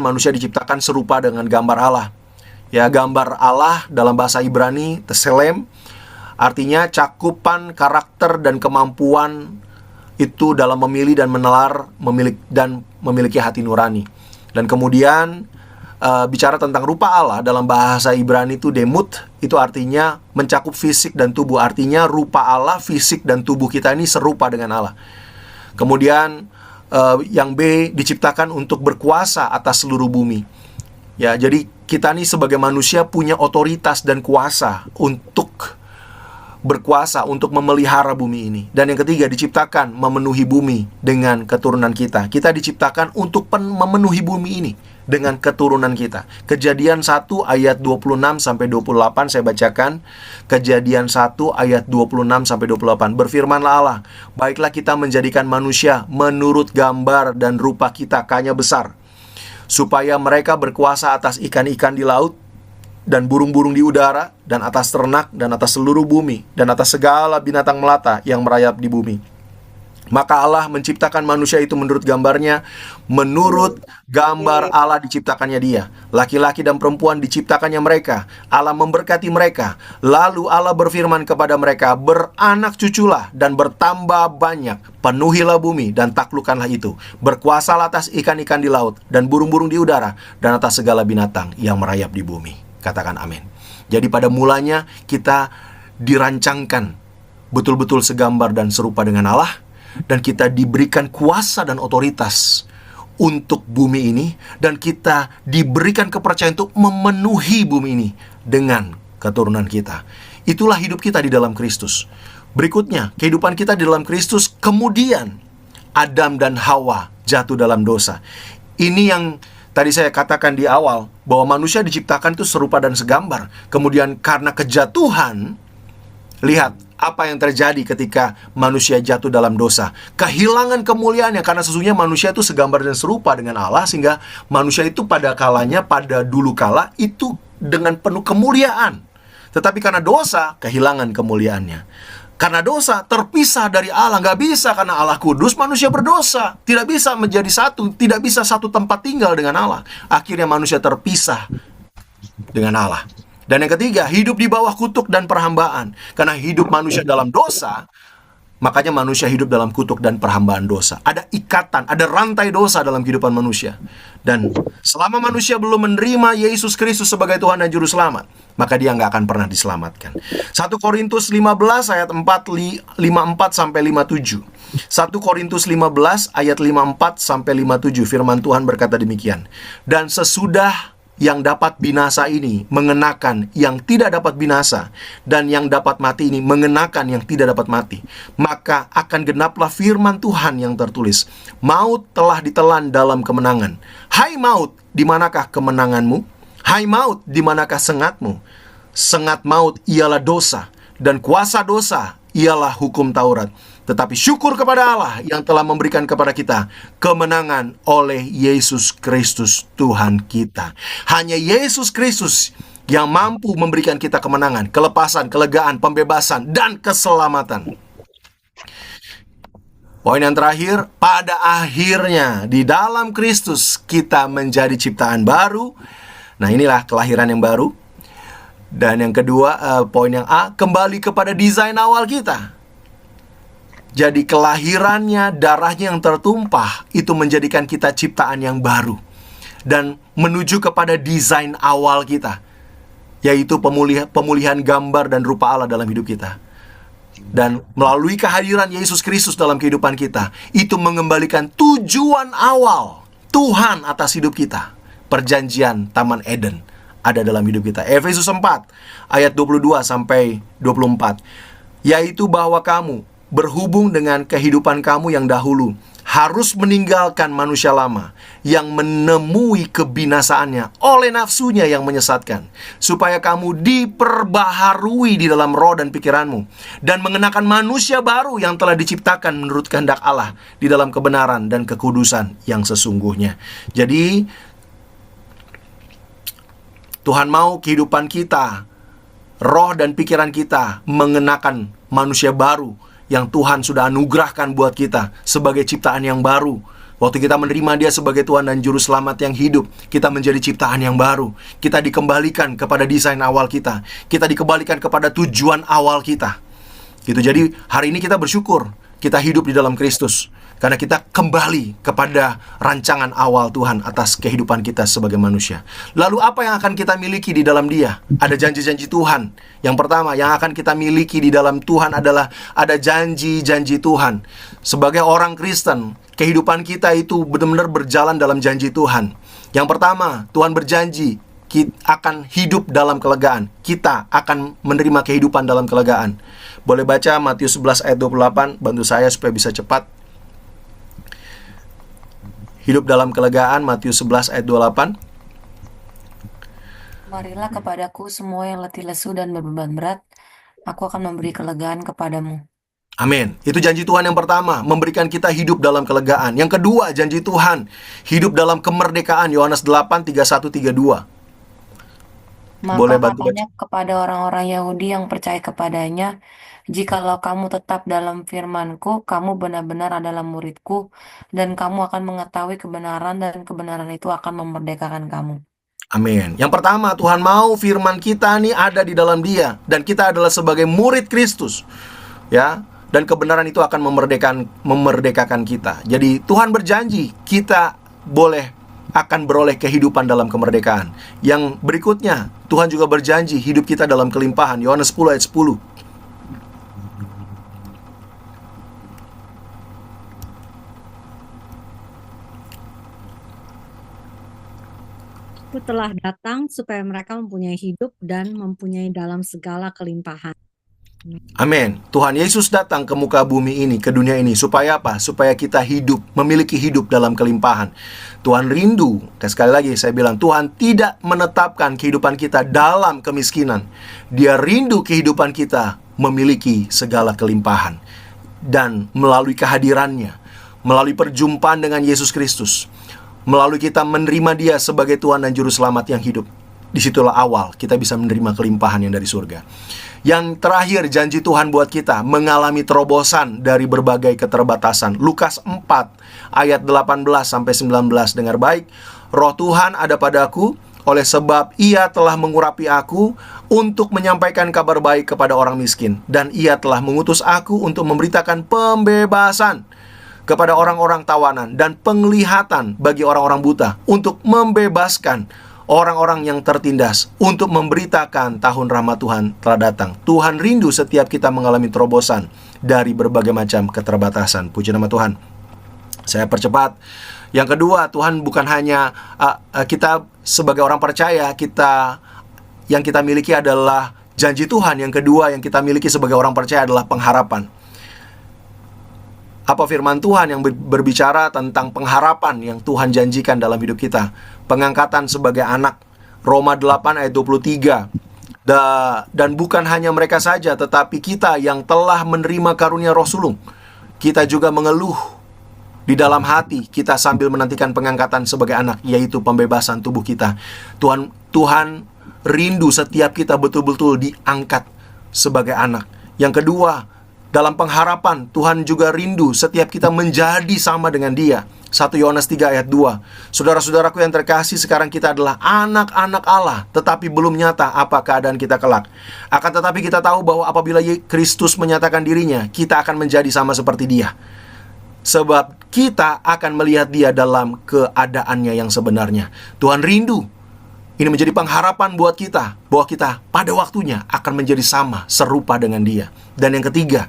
Manusia diciptakan serupa dengan gambar Allah. Ya, gambar Allah dalam bahasa Ibrani Tselem, artinya cakupan karakter dan kemampuan itu dalam memilih dan menelar, memiliki hati nurani. Dan kemudian bicara tentang rupa Allah dalam bahasa Ibrani itu demut, itu artinya mencakup fisik dan tubuh. Artinya rupa Allah, fisik dan tubuh kita ini serupa dengan Allah. Kemudian yang B, diciptakan untuk berkuasa atas seluruh bumi. Ya, jadi kita nih sebagai manusia punya otoritas dan kuasa untuk berkuasa untuk memelihara bumi ini. Dan yang ketiga, diciptakan memenuhi bumi dengan keturunan kita. Kita diciptakan untuk memenuhi bumi ini dengan keturunan kita. Kejadian 1 ayat 26 sampai 28 saya bacakan. Kejadian 1 ayat 26 sampai 28. Berfirmanlah Allah, baiklah kita menjadikan manusia menurut gambar dan rupa kita, kanya besar, supaya mereka berkuasa atas ikan-ikan di laut, dan burung-burung di udara, dan atas ternak, dan atas seluruh bumi, dan atas segala binatang melata yang merayap di bumi. Maka Allah menciptakan manusia itu menurut gambarnya, menurut gambar Allah diciptakannya dia. Laki-laki dan perempuan diciptakannya mereka. Allah memberkati mereka. Lalu Allah berfirman kepada mereka, beranak cuculah dan bertambah banyak, penuhilah bumi dan taklukkanlah itu. Berkuasalah atas ikan-ikan di laut dan burung-burung di udara, dan atas segala binatang yang merayap di bumi. Katakan amin. Jadi pada mulanya kita dirancangkan betul-betul segambar dan serupa dengan Allah, dan kita diberikan kuasa dan otoritas untuk bumi ini, dan kita diberikan kepercayaan untuk memenuhi bumi ini dengan keturunan kita. Itulah hidup kita di dalam Kristus. Berikutnya, kehidupan kita di dalam Kristus. Kemudian Adam dan Hawa jatuh dalam dosa. Ini yang tadi saya katakan di awal, bahwa manusia diciptakan itu serupa dan segambar. Kemudian karena kejatuhan, lihat apa yang terjadi ketika manusia jatuh dalam dosa. Kehilangan kemuliaannya, karena sesungguhnya manusia itu segambar dan serupa dengan Allah, sehingga manusia itu pada dulu kala itu dengan penuh kemuliaan. Tetapi karena dosa, kehilangan kemuliaannya. Karena dosa, terpisah dari Allah. Nggak bisa, karena Allah kudus, manusia berdosa. Tidak bisa menjadi satu. Tidak bisa satu tempat tinggal dengan Allah. Akhirnya manusia terpisah dengan Allah. Dan yang ketiga, hidup di bawah kutuk dan perhambaan. Karena hidup manusia dalam dosa, Makanya manusia hidup dalam kutuk dan perhambaan dosa. Ada ikatan, ada rantai dosa dalam kehidupan manusia. Dan selama manusia belum menerima Yesus Kristus sebagai Tuhan dan Juru Selamat, maka dia nggak akan pernah diselamatkan. 1 Korintus 15 ayat 54 sampai 57. 1 Korintus 15 ayat 54 sampai 57, firman Tuhan berkata demikian. Dan sesudah yang dapat binasa ini mengenakan yang tidak dapat binasa, dan yang dapat mati ini mengenakan yang tidak dapat mati, maka akan genaplah firman Tuhan yang tertulis, maut telah ditelan dalam kemenangan. Hai maut, di manakah kemenanganmu? Hai maut, di manakah sengatmu? Sengat maut ialah dosa, dan kuasa dosa ialah hukum Taurat. Tetapi syukur kepada Allah yang telah memberikan kepada kita kemenangan oleh Yesus Kristus Tuhan kita. Hanya Yesus Kristus yang mampu memberikan kita kemenangan, kelepasan, kelegaan, pembebasan, dan keselamatan. Poin yang terakhir, pada akhirnya di dalam Kristus kita menjadi ciptaan baru. Nah, inilah kelahiran yang baru. Dan yang kedua, poin yang A, kembali kepada desain awal kita. Jadi kelahirannya, darahnya yang tertumpah, itu menjadikan kita ciptaan yang baru. Dan menuju kepada desain awal kita, yaitu pemulihan gambar dan rupa Allah dalam hidup kita. Dan melalui kehadiran Yesus Kristus dalam kehidupan kita, itu mengembalikan tujuan awal Tuhan atas hidup kita. Perjanjian Taman Eden ada dalam hidup kita. Efesus 4 ayat 22 sampai 24, yaitu bahwa kamu berhubung dengan kehidupan kamu yang dahulu harus meninggalkan manusia lama yang menemui kebinasaannya oleh nafsunya yang menyesatkan, supaya kamu diperbaharui di dalam roh dan pikiranmu, dan mengenakan manusia baru yang telah diciptakan menurut kehendak Allah di dalam kebenaran dan kekudusan yang sesungguhnya. Jadi Tuhan mau kehidupan kita, roh dan pikiran kita mengenakan manusia baru yang Tuhan sudah anugerahkan buat kita sebagai ciptaan yang baru. Waktu kita menerima Dia sebagai Tuhan dan Juru Selamat yang hidup, kita menjadi ciptaan yang baru. Kita dikembalikan kepada desain awal kita. Kita dikembalikan kepada tujuan awal kita. Gitu. Jadi hari ini kita bersyukur kita hidup di dalam Kristus, karena kita kembali kepada rancangan awal Tuhan atas kehidupan kita sebagai manusia. Lalu apa yang akan kita miliki di dalam Dia? Ada janji-janji Tuhan. Yang pertama yang akan kita miliki di dalam Tuhan adalah ada janji-janji Tuhan. Sebagai orang Kristen, kehidupan kita itu benar-benar berjalan dalam janji Tuhan. Yang pertama, Tuhan berjanji kita akan hidup dalam kelegaan. Kita akan menerima kehidupan dalam kelegaan. Boleh baca Matius 11 ayat 28, bantu saya supaya bisa cepat. Hidup dalam kelegaan, Matius 11 ayat 28. Marilah kepadaku semua yang letih lesu dan berbeban berat, aku akan memberi kelegaan kepadamu. Amin. Itu janji Tuhan yang pertama, memberikan kita hidup dalam kelegaan. Yang kedua, janji Tuhan, hidup dalam kemerdekaan, Yohanes 8, 31, 32. Boleh Maka bantu katanya kepada orang-orang Yahudi yang percaya kepadanya, jikalau kamu tetap dalam firman-Ku, kamu benar-benar adalah murid-Ku, dan kamu akan mengetahui kebenaran, dan kebenaran itu akan memerdekakan kamu. Amin. Yang pertama, Tuhan mau firman kita nih ada di dalam Dia, dan kita adalah sebagai murid Kristus, ya. Dan kebenaran itu akan memerdekakan kita. Jadi Tuhan berjanji kita akan beroleh kehidupan dalam kemerdekaan. Yang berikutnya, Tuhan juga berjanji hidup kita dalam kelimpahan. Yohanes 10 ayat 10. Aku telah datang supaya mereka mempunyai hidup dan mempunyai dalam segala kelimpahan. Amin. Tuhan Yesus datang ke muka bumi ini, ke dunia ini, supaya apa? Supaya kita hidup, memiliki hidup dalam kelimpahan. Tuhan rindu, sekali lagi saya bilang, Tuhan tidak menetapkan kehidupan kita dalam kemiskinan. Dia rindu kehidupan kita memiliki segala kelimpahan. Dan melalui kehadirannya, melalui perjumpaan dengan Yesus Kristus, melalui kita menerima Dia sebagai Tuhan dan Juru Selamat yang hidup, disitulah awal kita bisa menerima kelimpahan yang dari surga. Yang terakhir, janji Tuhan buat kita mengalami terobosan dari berbagai keterbatasan. Lukas 4 ayat 18 sampai 19, dengar baik. Roh Tuhan ada padaku, oleh sebab Ia telah mengurapi aku untuk menyampaikan kabar baik kepada orang miskin, dan Ia telah mengutus aku untuk memberitakan pembebasan kepada orang-orang tawanan dan penglihatan bagi orang-orang buta, untuk membebaskan orang-orang yang tertindas, untuk memberitakan tahun rahmat Tuhan telah datang. Tuhan rindu setiap kita mengalami terobosan dari berbagai macam keterbatasan. Puji nama Tuhan. Saya percepat. Yang kedua, Tuhan bukan hanya kita sebagai orang percaya, yang kita miliki adalah janji Tuhan. Yang kedua yang kita miliki sebagai orang percaya adalah pengharapan. Apa firman Tuhan yang berbicara tentang pengharapan yang Tuhan janjikan dalam hidup kita? Pengangkatan sebagai anak. Roma 8 ayat 23. Dan bukan hanya mereka saja, tetapi kita yang telah menerima karunia Roh Sulung, kita juga mengeluh di dalam hati kita sambil menantikan pengangkatan sebagai anak, yaitu pembebasan tubuh kita. Tuhan rindu setiap kita betul-betul diangkat sebagai anak. Yang kedua, dalam pengharapan, Tuhan juga rindu setiap kita menjadi sama dengan Dia. 1 Yohanes 3 ayat 2. Saudara-saudaraku yang terkasih, sekarang kita adalah anak-anak Allah, tetapi belum nyata apa keadaan kita kelak. Akan tetapi kita tahu bahwa apabila Kristus menyatakan dirinya, kita akan menjadi sama seperti Dia. Sebab kita akan melihat Dia dalam keadaannya yang sebenarnya. Tuhan rindu. Ini menjadi pengharapan buat kita, bahwa kita pada waktunya akan menjadi sama, serupa dengan Dia. Dan yang ketiga,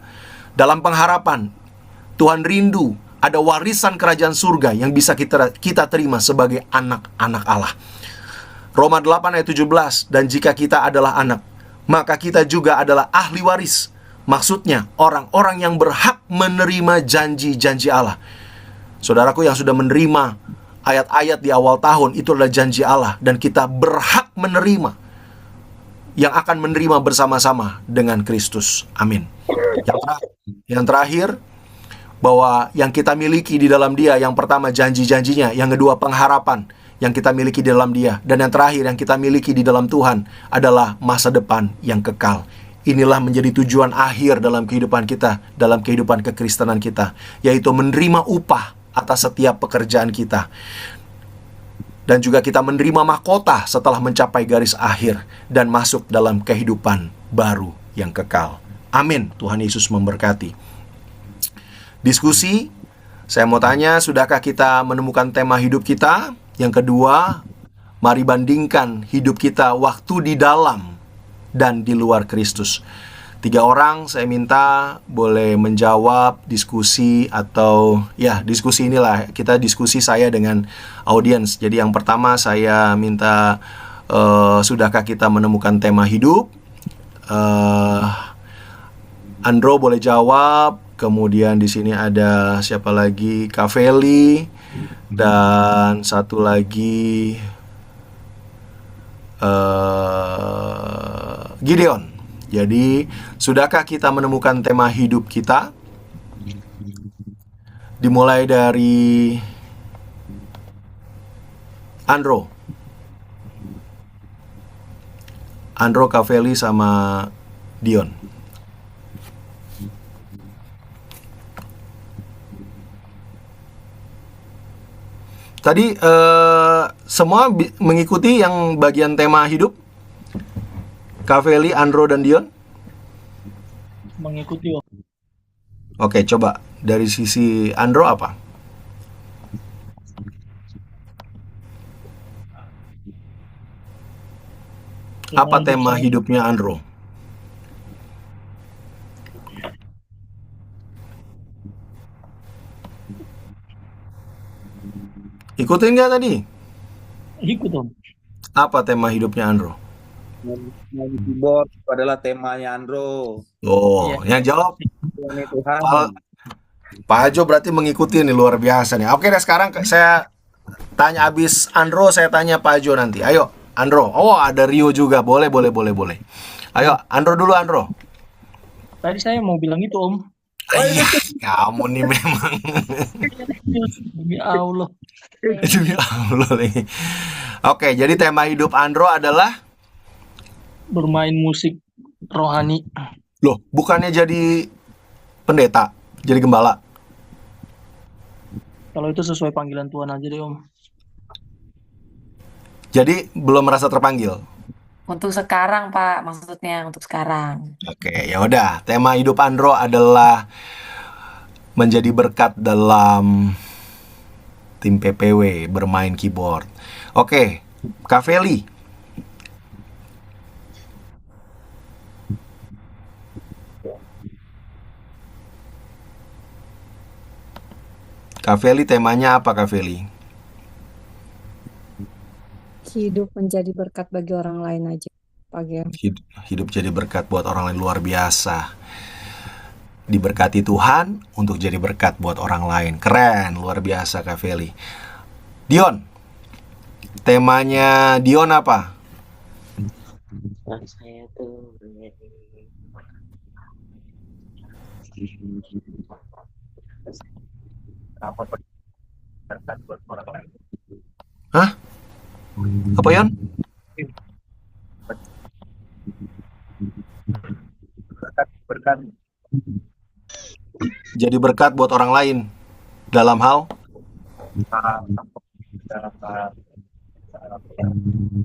dalam pengharapan, Tuhan rindu ada warisan kerajaan surga yang bisa kita terima sebagai anak-anak Allah. Roma 8 ayat 17. Dan jika kita adalah anak, maka kita juga adalah ahli waris. Maksudnya orang-orang yang berhak menerima janji-janji Allah. Saudaraku yang sudah menerima ayat-ayat di awal tahun, itu adalah janji Allah, dan kita berhak menerima, yang akan menerima bersama-sama dengan Kristus. Amin. Yang terakhir, bahwa yang kita miliki di dalam Dia, yang pertama janji-janjinya, yang kedua pengharapan yang kita miliki di dalam Dia, dan yang terakhir yang kita miliki di dalam Tuhan adalah masa depan yang kekal. Inilah menjadi tujuan akhir dalam kehidupan kita, dalam kehidupan kekristenan kita, yaitu menerima upah atas setiap pekerjaan kita, dan juga kita menerima mahkota setelah mencapai garis akhir dan masuk dalam kehidupan baru yang kekal. Amin. Tuhan Yesus memberkati. Diskusi, saya mau tanya, sudahkah kita menemukan tema hidup kita? Yang kedua, mari bandingkan hidup kita waktu di dalam dan di luar Kristus. 3 orang saya minta boleh menjawab diskusi, atau ya diskusi inilah, kita diskusi saya dengan audiens. Jadi yang pertama saya minta, sudahkah kita menemukan tema hidup? Andro boleh jawab. Kemudian di sini ada siapa lagi? Kak Feli, dan satu lagi Gideon. Jadi, sudahkah kita menemukan tema hidup kita? Dimulai dari Andro, Kak Feli, sama Dion. Tadi semua mengikuti yang bagian tema hidup? Kak Feli, Andro, dan Dion? Mengikuti, Om. Oke, coba dari sisi Andro apa? Apa tema hidupnya Andro? Ikutin nggak tadi? Ikut, Om. Apa tema hidupnya Andro? Main keyboard itu adalah temanya Andro. Oh, yang jawab Tuhan. Pak Ajo berarti mengikuti nih, luar biasa nih. Oke, sekarang saya tanya abis Andro, saya tanya Pak Ajo nanti. Ayo, Andro. Oh, ada Rio juga. Boleh. Ayo, Andro dulu, Andro. Tadi saya mau bilang itu, Om. Iya, kamu nih memang. Demi Allah. Demi Allah nih. Oke, jadi tema hidup Andro adalah Bermain musik rohani. loh, bukannya jadi pendeta, jadi gembala. Kalau itu sesuai panggilan Tuhan aja deh, Om. Jadi belum merasa terpanggil. Untuk sekarang, Pak, maksudnya untuk sekarang. Oke, ya udah. Tema hidup Andro adalah menjadi berkat dalam tim PPW bermain keyboard. Oke, Kak Feli. Kak Feli, temanya apa Kak Feli? Hidup menjadi berkat bagi orang lain aja, Pak Gem. Hidup jadi berkat buat orang lain, luar biasa. Diberkati Tuhan untuk jadi berkat buat orang lain. Keren, luar biasa Kak Feli. Dion, temanya Dion apa? Saya tuh menjadi berkat buat orang lain. Hah? Apa Yon? Berkat Jadi berkat buat orang lain dalam hal dalam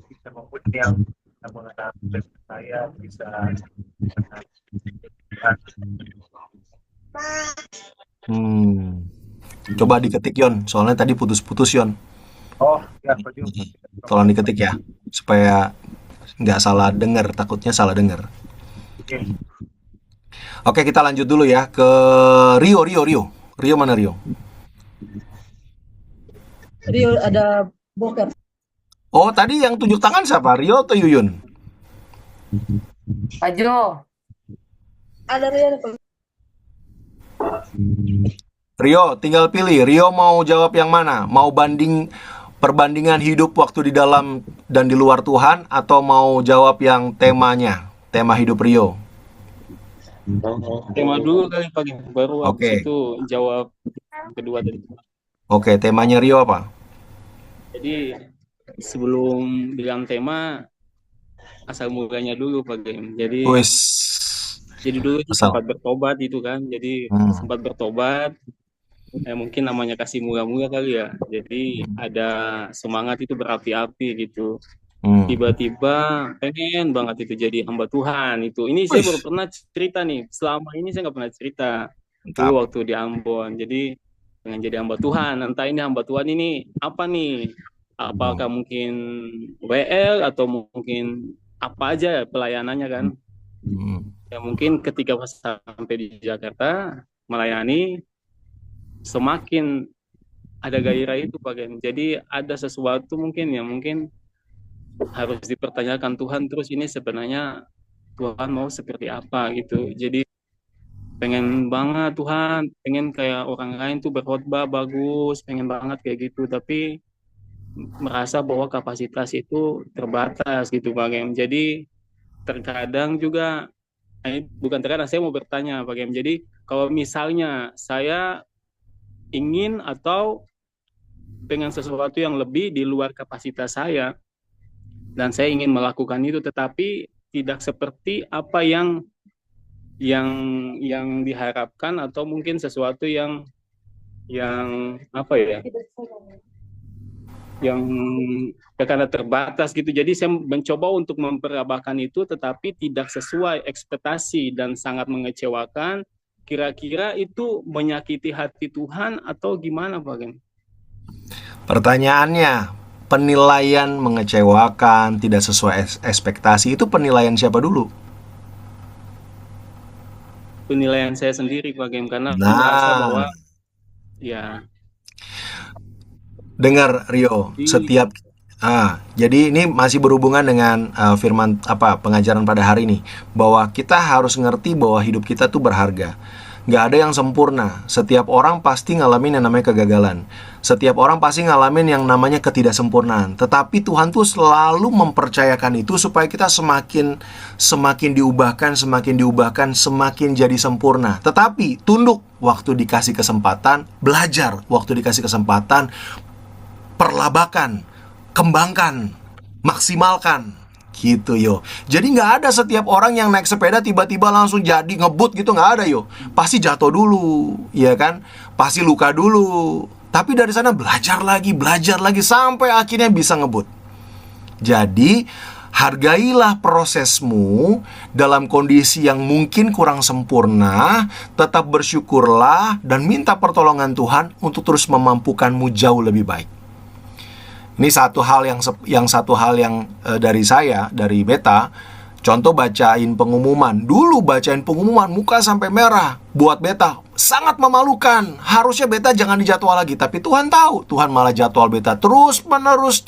bisa mempunyai yang mengetahui saya bisa Coba diketik Yon, soalnya tadi putus-putus Yon. oh ya betul. Tolong diketik ya, supaya nggak salah dengar, takutnya salah dengar. Oke, kita lanjut dulu ya ke Rio. Rio mana Rio? Rio ada Boker. Oh, tadi yang tunjuk tangan siapa? Rio atau Yuyun? Pak Jo, Ada Rio. Rio, tinggal pilih. Rio mau jawab yang mana? Mau perbandingan hidup waktu di dalam dan di luar Tuhan, atau mau jawab yang temanya, tema hidup Rio? Tema dulu kali pagi, baru Oke. itu jawab kedua tadi. Oke, temanya Rio apa? Jadi sebelum bilang tema, asal mulanya dulu Pak Gem. Jadi Wis. jadi dulu itu Asal. sempat bertobat itu kan. Jadi sempat bertobat. Mungkin namanya kasih mula-mula kali ya. Jadi ada semangat itu berapi-api gitu. Tiba-tiba pengen banget itu jadi hamba Tuhan itu. Ini saya baru pernah cerita nih. Selama ini saya nggak pernah cerita. Dulu waktu di Ambon. Jadi pengen jadi hamba Tuhan. Entah ini hamba Tuhan ini apa nih? Apakah mungkin WL atau mungkin apa aja pelayanannya kan? Ya mungkin ketika sampai di Jakarta melayani, semakin ada gairah itu Pak Gen. Jadi ada sesuatu mungkin yang mungkin harus dipertanyakan Tuhan, terus ini sebenarnya Tuhan mau seperti apa gitu. Jadi pengen banget Tuhan, pengen kayak orang lain tuh berkhotbah bagus, pengen banget kayak gitu, tapi merasa bahwa kapasitas itu terbatas gitu Pak Gem. Jadi terkadang juga bukan terkadang, saya mau bertanya Pak Gem. Jadi kalau misalnya saya ingin atau pengen sesuatu yang lebih di luar kapasitas saya dan saya ingin melakukan itu, tetapi tidak seperti apa yang diharapkan, atau mungkin sesuatu yang apa ya, yang karena terbatas gitu. Jadi saya mencoba untuk memperabahkan itu, tetapi tidak sesuai ekspektasi dan sangat mengecewakan. Kira-kira itu menyakiti hati Tuhan atau gimana Pak Gen? Pertanyaannya, penilaian mengecewakan, tidak sesuai ekspektasi, itu penilaian siapa dulu? Penilaian saya sendiri Pak Gen, karena merasa bahwa ya. Dengar Rio, jadi ini masih berhubungan dengan firman pengajaran pada hari ini, bahwa kita harus ngerti bahwa hidup kita tuh berharga. Nggak ada yang sempurna. Setiap orang pasti ngalamin yang namanya kegagalan. Setiap orang pasti ngalamin yang namanya ketidaksempurnaan. Tetapi Tuhan tuh selalu mempercayakan itu supaya kita semakin diubahkan, semakin jadi sempurna. Tetapi tunduk waktu dikasih kesempatan, belajar waktu dikasih kesempatan, perlabakan, kembangkan, maksimalkan, gitu yo. Jadi nggak ada setiap orang yang naik sepeda tiba-tiba langsung jadi ngebut gitu, nggak ada yo. Pasti jatuh dulu, ya kan? Pasti luka dulu. Tapi dari sana belajar lagi sampai akhirnya bisa ngebut. Jadi, hargailah prosesmu dalam kondisi yang mungkin kurang sempurna, tetap bersyukurlah dan minta pertolongan Tuhan untuk terus memampukanmu jauh lebih baik. Ini satu hal yang dari saya, dari Beta. Contoh bacain pengumuman. Dulu bacain pengumuman muka sampai merah. Buat Beta sangat memalukan. Harusnya Beta jangan dijadwal lagi. Tapi Tuhan tahu. Tuhan malah jadwal Beta terus menerus.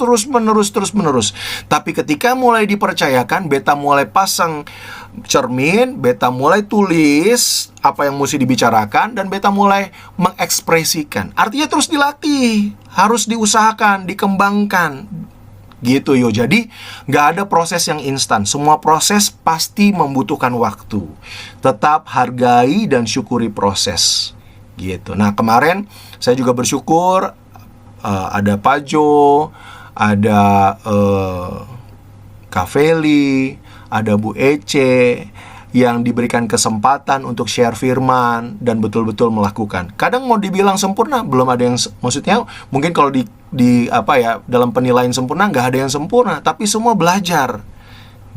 Tapi ketika mulai dipercayakan, Beta mulai pasang cermin, Beta mulai tulis apa yang mesti dibicarakan, dan Beta mulai mengekspresikan. Artinya terus dilatih. Harus diusahakan, dikembangkan. Gitu yo. Jadi nggak ada proses yang instan. Semua proses pasti membutuhkan waktu. Tetap hargai dan syukuri proses. Gitu. Nah, kemarin saya juga bersyukur ada Pajo, ada Kak Feli, ada Bu Ece yang diberikan kesempatan untuk share firman dan betul-betul melakukan. Kadang mau dibilang sempurna, belum ada yang maksudnya mungkin kalau dalam penilaian sempurna nggak ada yang sempurna, tapi semua belajar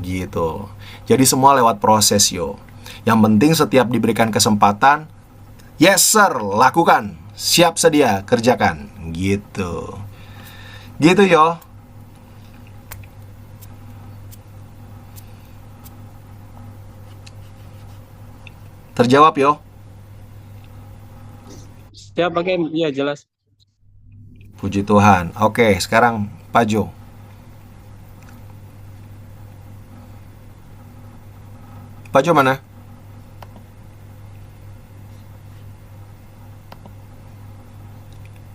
gitu. Jadi semua lewat proses yo. Yang penting setiap diberikan kesempatan, yes sir, lakukan, siap sedia, kerjakan gitu. Gitu yo. Terjawab yo. Siap pakai, iya jelas. Puji Tuhan. Oke, sekarang Pak Jo. Pak Jo mana?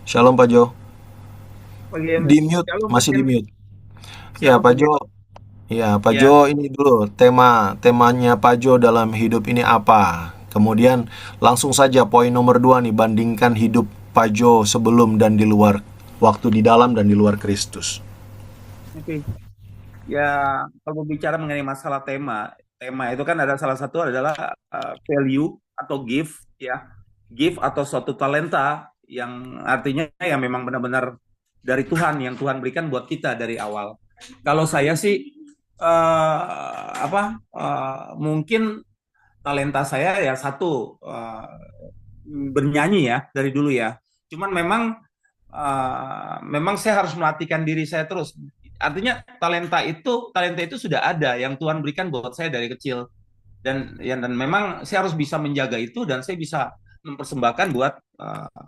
Shalom Pak Jo. Di mute, masih di mute. Ya Pak Jo. Ya, Pak Jo, ini dulu temanya Pak Jo dalam hidup ini apa? Kemudian langsung saja poin nomor 2 nih, bandingkan hidup Pak Jo sebelum dan di luar, waktu di dalam dan di luar Kristus. Oke. Ya, kalau bicara mengenai masalah tema itu kan ada salah satu adalah value atau gift ya. Gift atau suatu talenta yang artinya ya memang benar-benar dari Tuhan, yang Tuhan berikan buat kita dari awal. Kalau saya sih mungkin talenta saya ya satu bernyanyi ya dari dulu ya. Cuman memang saya harus melatihkan diri saya terus. Artinya talenta itu sudah ada yang Tuhan berikan buat saya dari kecil, dan memang saya harus bisa menjaga itu, dan saya bisa mempersembahkan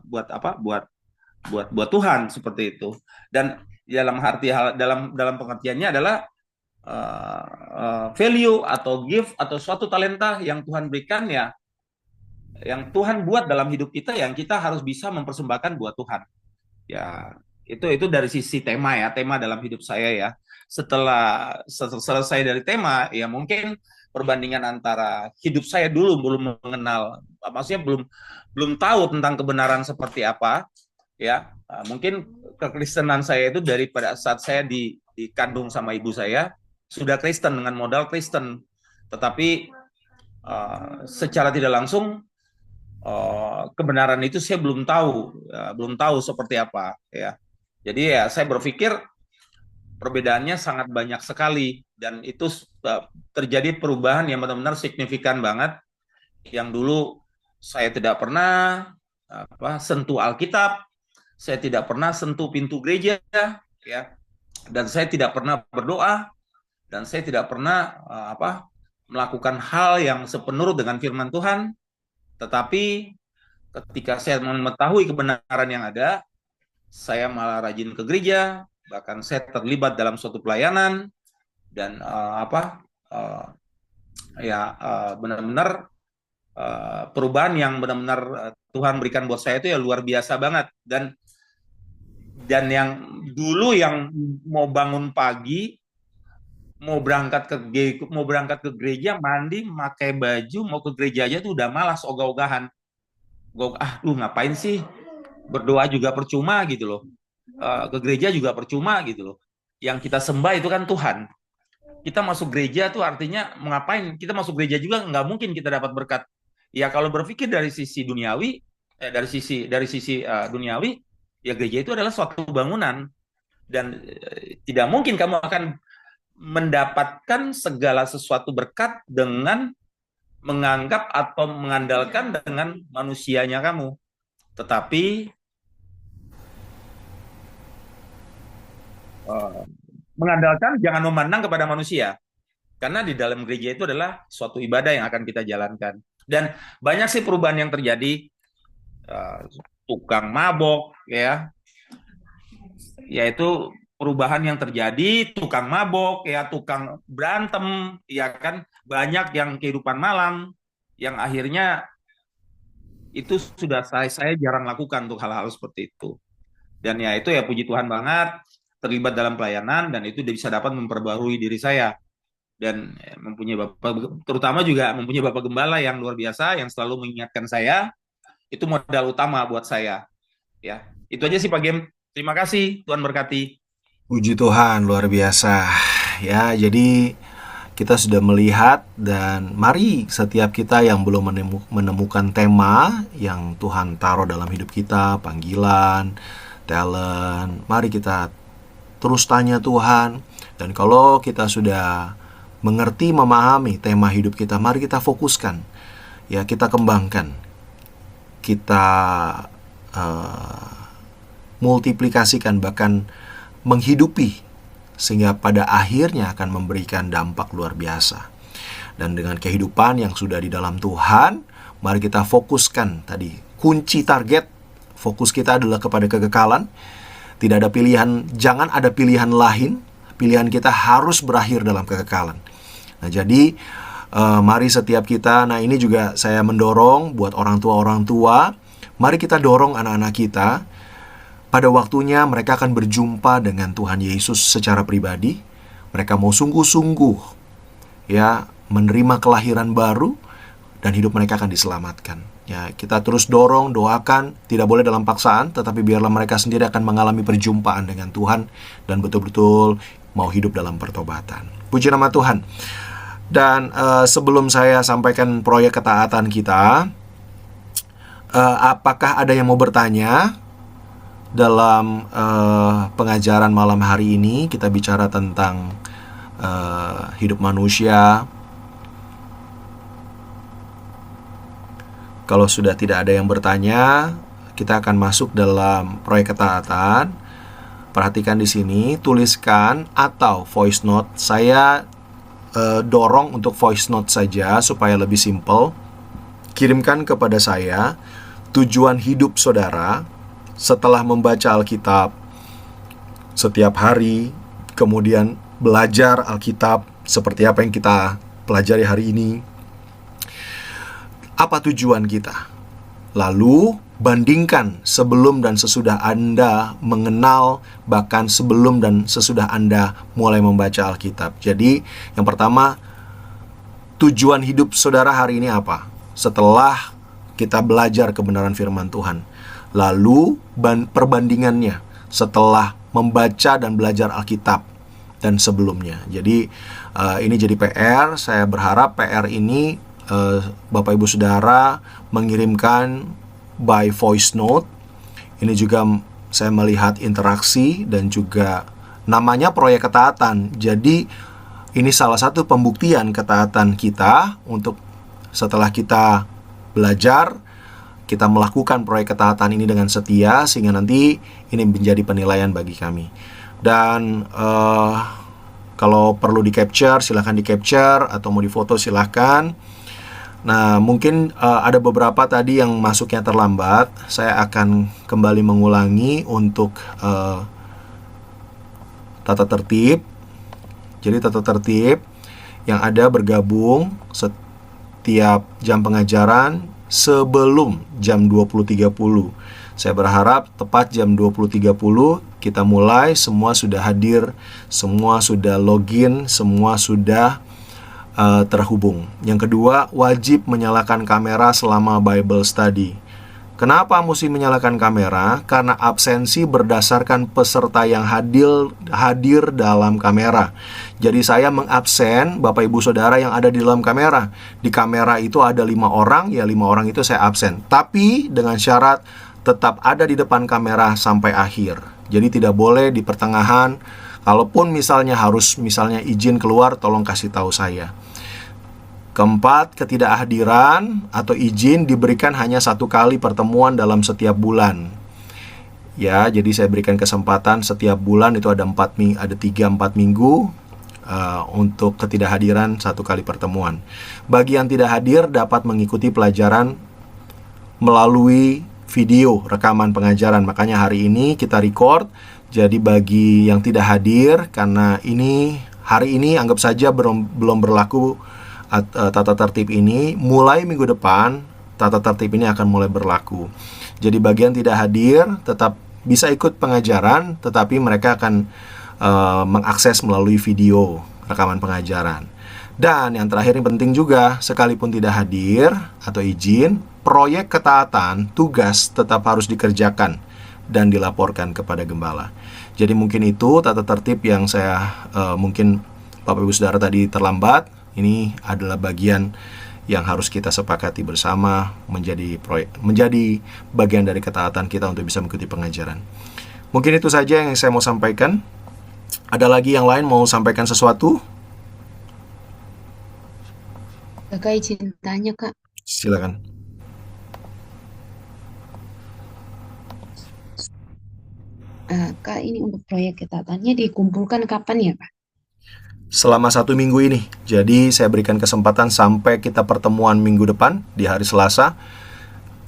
buat Tuhan seperti itu. Dan dalam pengertiannya adalah value atau gift atau suatu talenta yang Tuhan berikan ya, yang Tuhan buat dalam hidup kita, yang kita harus bisa mempersembahkan buat Tuhan. Ya, itu dari sisi tema dalam hidup saya ya. Setelah selesai dari tema, ya mungkin perbandingan antara hidup saya dulu belum mengenal, maksudnya belum tahu tentang kebenaran seperti apa ya. Mungkin kekristenan saya itu pada saat saya dikandung sama ibu saya sudah Kristen dengan modal Kristen, tetapi secara tidak langsung kebenaran itu saya belum tahu seperti apa ya. Jadi ya saya berpikir perbedaannya sangat banyak sekali, dan itu terjadi perubahan yang benar-benar signifikan banget. Yang dulu saya tidak pernah sentuh Alkitab, saya tidak pernah sentuh pintu gereja ya, dan saya tidak pernah berdoa, dan saya tidak pernah melakukan hal yang sepenurut dengan firman Tuhan. Tetapi ketika saya mengetahui kebenaran yang ada, saya malah rajin ke gereja, bahkan saya terlibat dalam suatu pelayanan, dan benar-benar perubahan yang benar-benar Tuhan berikan buat saya itu ya luar biasa banget. Dan yang dulu yang mau bangun pagi, mau berangkat ke gereja, mandi, pakai baju, mau ke gereja aja tuh udah malas, ogah-ogahan. Ngapain sih? Berdoa juga percuma gitu loh. Ke gereja juga percuma gitu loh. Yang kita sembah itu kan Tuhan. Kita masuk gereja tuh artinya ngapain? Kita masuk gereja juga nggak mungkin kita dapat berkat. Ya kalau berpikir dari sisi duniawi, duniawi, ya gereja itu adalah suatu bangunan. Dan tidak mungkin kamu akan mendapatkan segala sesuatu berkat dengan menganggap atau mengandalkan dengan manusianya kamu. Tetapi mengandalkan, jangan memandang kepada manusia. Karena di dalam gereja itu adalah suatu ibadah yang akan kita jalankan. Dan banyak sih perubahan yang terjadi. Tukang mabok, ya, yaitu perubahan yang terjadi, tukang mabok, ya, tukang berantem, ya kan, banyak yang kehidupan malam, yang akhirnya itu sudah saya jarang lakukan untuk hal-hal seperti itu. Dan ya itu ya puji Tuhan banget, terlibat dalam pelayanan, dan itu bisa dapat memperbarui diri saya. Dan mempunyai Bapak, terutama juga mempunyai Bapak Gembala yang luar biasa, yang selalu mengingatkan saya, itu modal utama buat saya. Ya, itu aja sih Pak Gem. Terima kasih, Tuhan berkati. Puji Tuhan, luar biasa. Ya, jadi kita sudah melihat, dan mari setiap kita yang belum menemukan tema yang Tuhan taruh dalam hidup kita, panggilan, talent, mari kita terus tanya Tuhan. Dan kalau kita sudah mengerti, memahami tema hidup kita, mari kita fokuskan. Ya, kita kembangkan. Kita multiplikasikan, bahkan menghidupi, sehingga pada akhirnya akan memberikan dampak luar biasa. Dan dengan kehidupan yang sudah di dalam Tuhan, mari kita fokuskan tadi, kunci target, fokus kita adalah kepada kekekalan. Tidak ada pilihan, jangan ada pilihan lain. Pilihan kita harus berakhir dalam kekekalan. Nah, jadi mari setiap kita, nah ini juga saya mendorong buat orang tua, mari kita dorong anak-anak kita. Pada waktunya mereka akan berjumpa dengan Tuhan Yesus secara pribadi. Mereka mau sungguh-sungguh, ya, menerima kelahiran baru, dan hidup mereka akan diselamatkan. Ya, kita terus dorong, doakan, tidak boleh dalam paksaan, tetapi biarlah mereka sendiri akan mengalami perjumpaan dengan Tuhan dan betul-betul mau hidup dalam pertobatan. Puji nama Tuhan. Dan sebelum saya sampaikan proyek ketaatan kita, apakah ada yang mau bertanya? Dalam pengajaran malam hari ini kita bicara tentang hidup manusia. Kalau sudah tidak ada yang bertanya, kita akan masuk dalam proyek ketaatan. Perhatikan di sini, tuliskan atau voice note. Saya dorong untuk voice note saja supaya lebih simple. Kirimkan kepada saya tujuan hidup saudara setelah membaca Alkitab setiap hari, kemudian belajar Alkitab seperti apa yang kita pelajari hari ini. Apa tujuan kita? Lalu bandingkan sebelum dan sesudah Anda mengenal, bahkan sebelum dan sesudah Anda mulai membaca Alkitab. Jadi yang pertama, tujuan hidup saudara hari ini apa? Setelah kita belajar kebenaran firman Tuhan. Lalu perbandingannya setelah membaca dan belajar Alkitab dan sebelumnya. Jadi ini jadi PR. Saya berharap PR ini Bapak Ibu Saudara mengirimkan by voice note. Ini juga saya melihat interaksi dan juga namanya proyek ketaatan. Jadi ini salah satu pembuktian ketaatan kita untuk setelah kita belajar, kita melakukan proyek ketaatan ini dengan setia, sehingga nanti ini menjadi penilaian bagi kami. Dan kalau perlu di capture, silahkan di capture, atau mau di foto silahkan. Nah, mungkin ada beberapa tadi yang masuknya terlambat. Saya akan kembali mengulangi untuk tata tertib. Jadi tata tertib yang ada bergabung setiap jam pengajaran sebelum jam 20.30. Saya berharap tepat jam 20.30 kita mulai, semua sudah hadir, semua sudah login, semua sudah terhubung. Yang kedua, wajib menyalakan kamera selama Bible study. Kenapa mesti menyalakan kamera? Karena absensi berdasarkan peserta yang hadir dalam kamera. Jadi saya mengabsen Bapak Ibu Saudara yang ada di dalam kamera. Di kamera itu ada 5 orang, ya 5 orang itu saya absen. Tapi dengan syarat tetap ada di depan kamera sampai akhir. Jadi tidak boleh di pertengahan. Kalaupun misalnya harus izin keluar, tolong kasih tahu saya. Keempat, ketidakhadiran atau izin diberikan hanya 1 kali pertemuan dalam setiap bulan. Ya, jadi saya berikan kesempatan setiap bulan itu ada 3-4 minggu untuk ketidakhadiran 1 kali pertemuan. Bagi yang tidak hadir dapat mengikuti pelajaran melalui video rekaman pengajaran. Makanya hari ini kita record. Jadi bagi yang tidak hadir, karena hari ini anggap saja belum berlaku tata tertib ini, mulai minggu depan tata tertib ini akan mulai berlaku. Jadi bagian tidak hadir tetap bisa ikut pengajaran, tetapi mereka akan mengakses melalui video rekaman pengajaran. Dan yang terakhir yang penting juga, sekalipun tidak hadir atau izin, proyek ketaatan, tugas tetap harus dikerjakan dan dilaporkan kepada gembala. Jadi mungkin itu tata tertib yang saya mungkin Bapak Ibu Saudara tadi terlambat. Ini adalah bagian yang harus kita sepakati bersama menjadi bagian dari ketaatan kita untuk bisa mengikuti pengajaran. Mungkin itu saja yang saya mau sampaikan. Ada lagi yang lain mau sampaikan sesuatu? Kakak izin tanya, Kak. Silakan. Kak, ini untuk proyek ketaatannya dikumpulkan kapan ya, Pak? Selama 1 minggu ini. Jadi saya berikan kesempatan sampai kita pertemuan minggu depan di hari Selasa.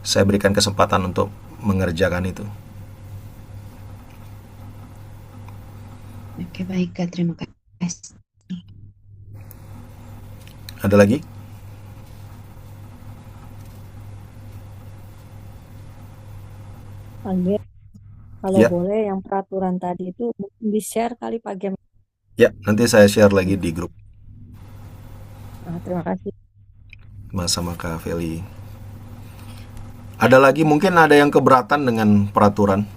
Saya berikan kesempatan untuk mengerjakan itu. Oke, baik, Kak. Terima kasih. Ada lagi? Kalau Ya. boleh yang peraturan tadi itu mungkin di-share kali Pak Gem. Ya, nanti saya share lagi di grup. Terima kasih. Sama Kak Feli. Ada lagi, mungkin ada yang keberatan dengan peraturan,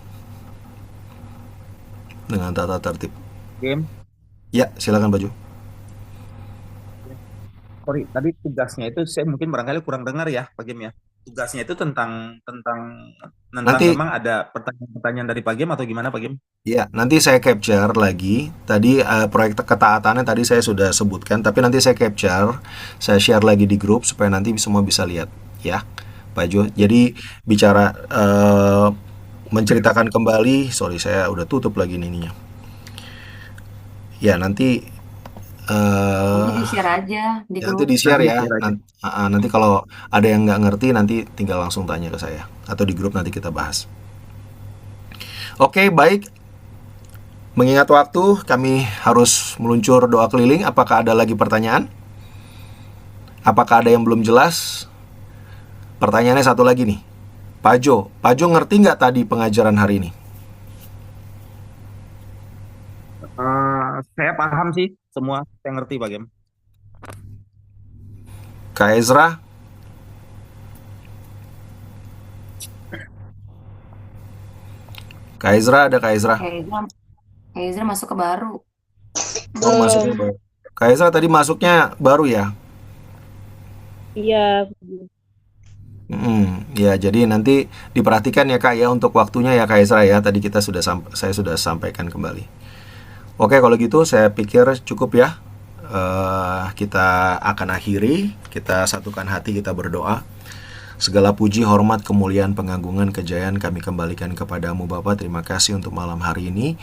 dengan tata tertib. Game. Ya, silakan Baju. Sorry, tadi tugasnya itu saya mungkin barangkali kurang dengar ya, Pak Gem ya. Tugasnya itu tentang Nanti memang ada pertanyaan-pertanyaan dari Pak Gem atau gimana Pak Gem? ya, nanti saya capture lagi. Tadi proyek ketaatannya tadi saya sudah sebutkan, tapi nanti saya capture, saya share lagi di grup supaya nanti semua bisa lihat, ya, Pak Jo. Jadi bicara menceritakan kembali, sorry saya udah tutup lagi ininya. Ya, nanti Nanti di-share aja di ya, nanti grup. di-share ya. Share aja. Nanti kalau ada yang nggak ngerti, nanti tinggal langsung tanya ke saya atau di grup nanti kita bahas. Oke, baik. Mengingat waktu, kami harus meluncur doa keliling. Apakah ada lagi pertanyaan? Apakah ada yang belum jelas? Pertanyaannya satu lagi nih. Pak Jo ngerti nggak tadi pengajaran hari ini? Saya paham sih semua, saya ngerti Pak Gem. Kak Ezra? Kak Ezra, ada Kak Ezra? Kak Ezra masuk ke baru. Oh, masuk ke baru. Kak Ezra tadi masuknya baru ya? Iya. Ya, jadi nanti diperhatikan ya Kak ya untuk waktunya ya Kak Ezra ya. Tadi saya sudah sampaikan kembali. Oke, kalau gitu saya pikir cukup ya. Kita akan akhiri. Kita satukan hati, kita berdoa. Segala puji, hormat, kemuliaan, pengagungan, kejayaan kami kembalikan kepadamu Bapa. Terima kasih untuk malam hari ini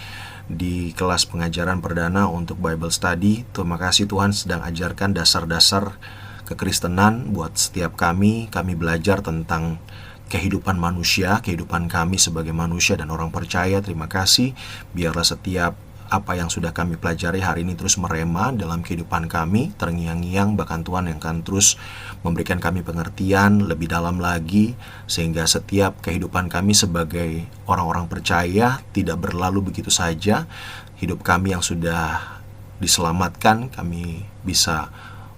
di kelas pengajaran perdana untuk Bible Study. Terima kasih Tuhan sedang ajarkan dasar-dasar kekristenan buat setiap kami. Kami belajar tentang kehidupan manusia, kehidupan kami sebagai manusia dan orang percaya. Terima kasih. Biarlah setiap apa yang sudah kami pelajari hari ini terus merema dalam kehidupan kami, terngiang-ngiang, bahkan Tuhan yang akan terus memberikan kami pengertian lebih dalam lagi, sehingga setiap kehidupan kami sebagai orang-orang percaya tidak berlalu begitu saja. Hidup kami yang sudah diselamatkan, kami bisa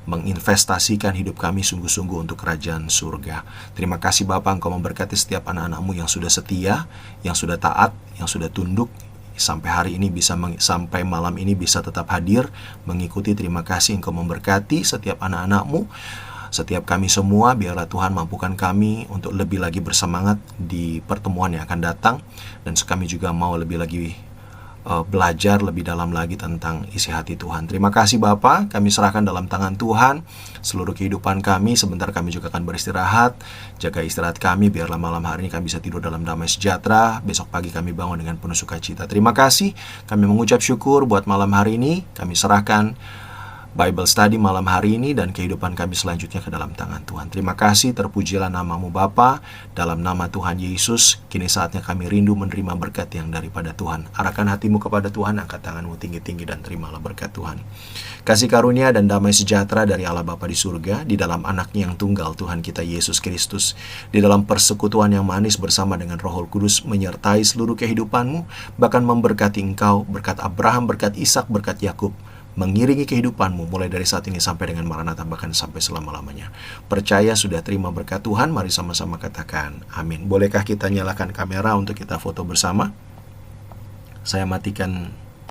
menginvestasikan hidup kami sungguh-sungguh untuk kerajaan surga. Terima kasih Bapa, Engkau memberkati setiap anak-anak-Mu yang sudah setia, yang sudah taat, yang sudah tunduk, sampai hari ini sampai malam ini bisa tetap hadir mengikuti. Terima kasih Engkau memberkati setiap anak-anak-Mu. setiap kami semua. Biarlah Tuhan mampukan kami untuk lebih lagi bersemangat di pertemuan yang akan datang. Dan kami juga mau lebih lagi belajar lebih dalam lagi tentang isi hati Tuhan. Terima kasih Bapa, kami serahkan dalam tangan Tuhan seluruh kehidupan kami. Sebentar kami juga akan beristirahat. Jaga istirahat kami, biarlah malam hari ini kami bisa tidur dalam damai sejahtera. Besok pagi kami bangun dengan penuh sukacita. Terima kasih, kami mengucap syukur buat malam hari ini. Kami serahkan Bible study malam hari ini dan kehidupan kami selanjutnya ke dalam tangan Tuhan. Terima kasih, terpujilah namamu Bapa. Dalam nama Tuhan Yesus, kini saatnya kami rindu menerima berkat yang daripada Tuhan. Arahkan hatimu kepada Tuhan, angkat tanganmu tinggi-tinggi dan terimalah berkat Tuhan. Kasih karunia dan damai sejahtera dari Allah Bapa di surga, di dalam anaknya yang tunggal Tuhan kita Yesus Kristus, di dalam persekutuan yang manis bersama dengan Roh Kudus menyertai seluruh kehidupanmu, bahkan memberkati engkau, berkat Abraham, berkat Ishak, berkat Yakub, mengiringi kehidupanmu mulai dari saat ini sampai dengan Maranatha, bahkan sampai selama-lamanya. Percaya sudah terima berkat Tuhan, mari sama-sama katakan amin. Bolehkah kita nyalakan kamera untuk kita foto bersama? Saya matikan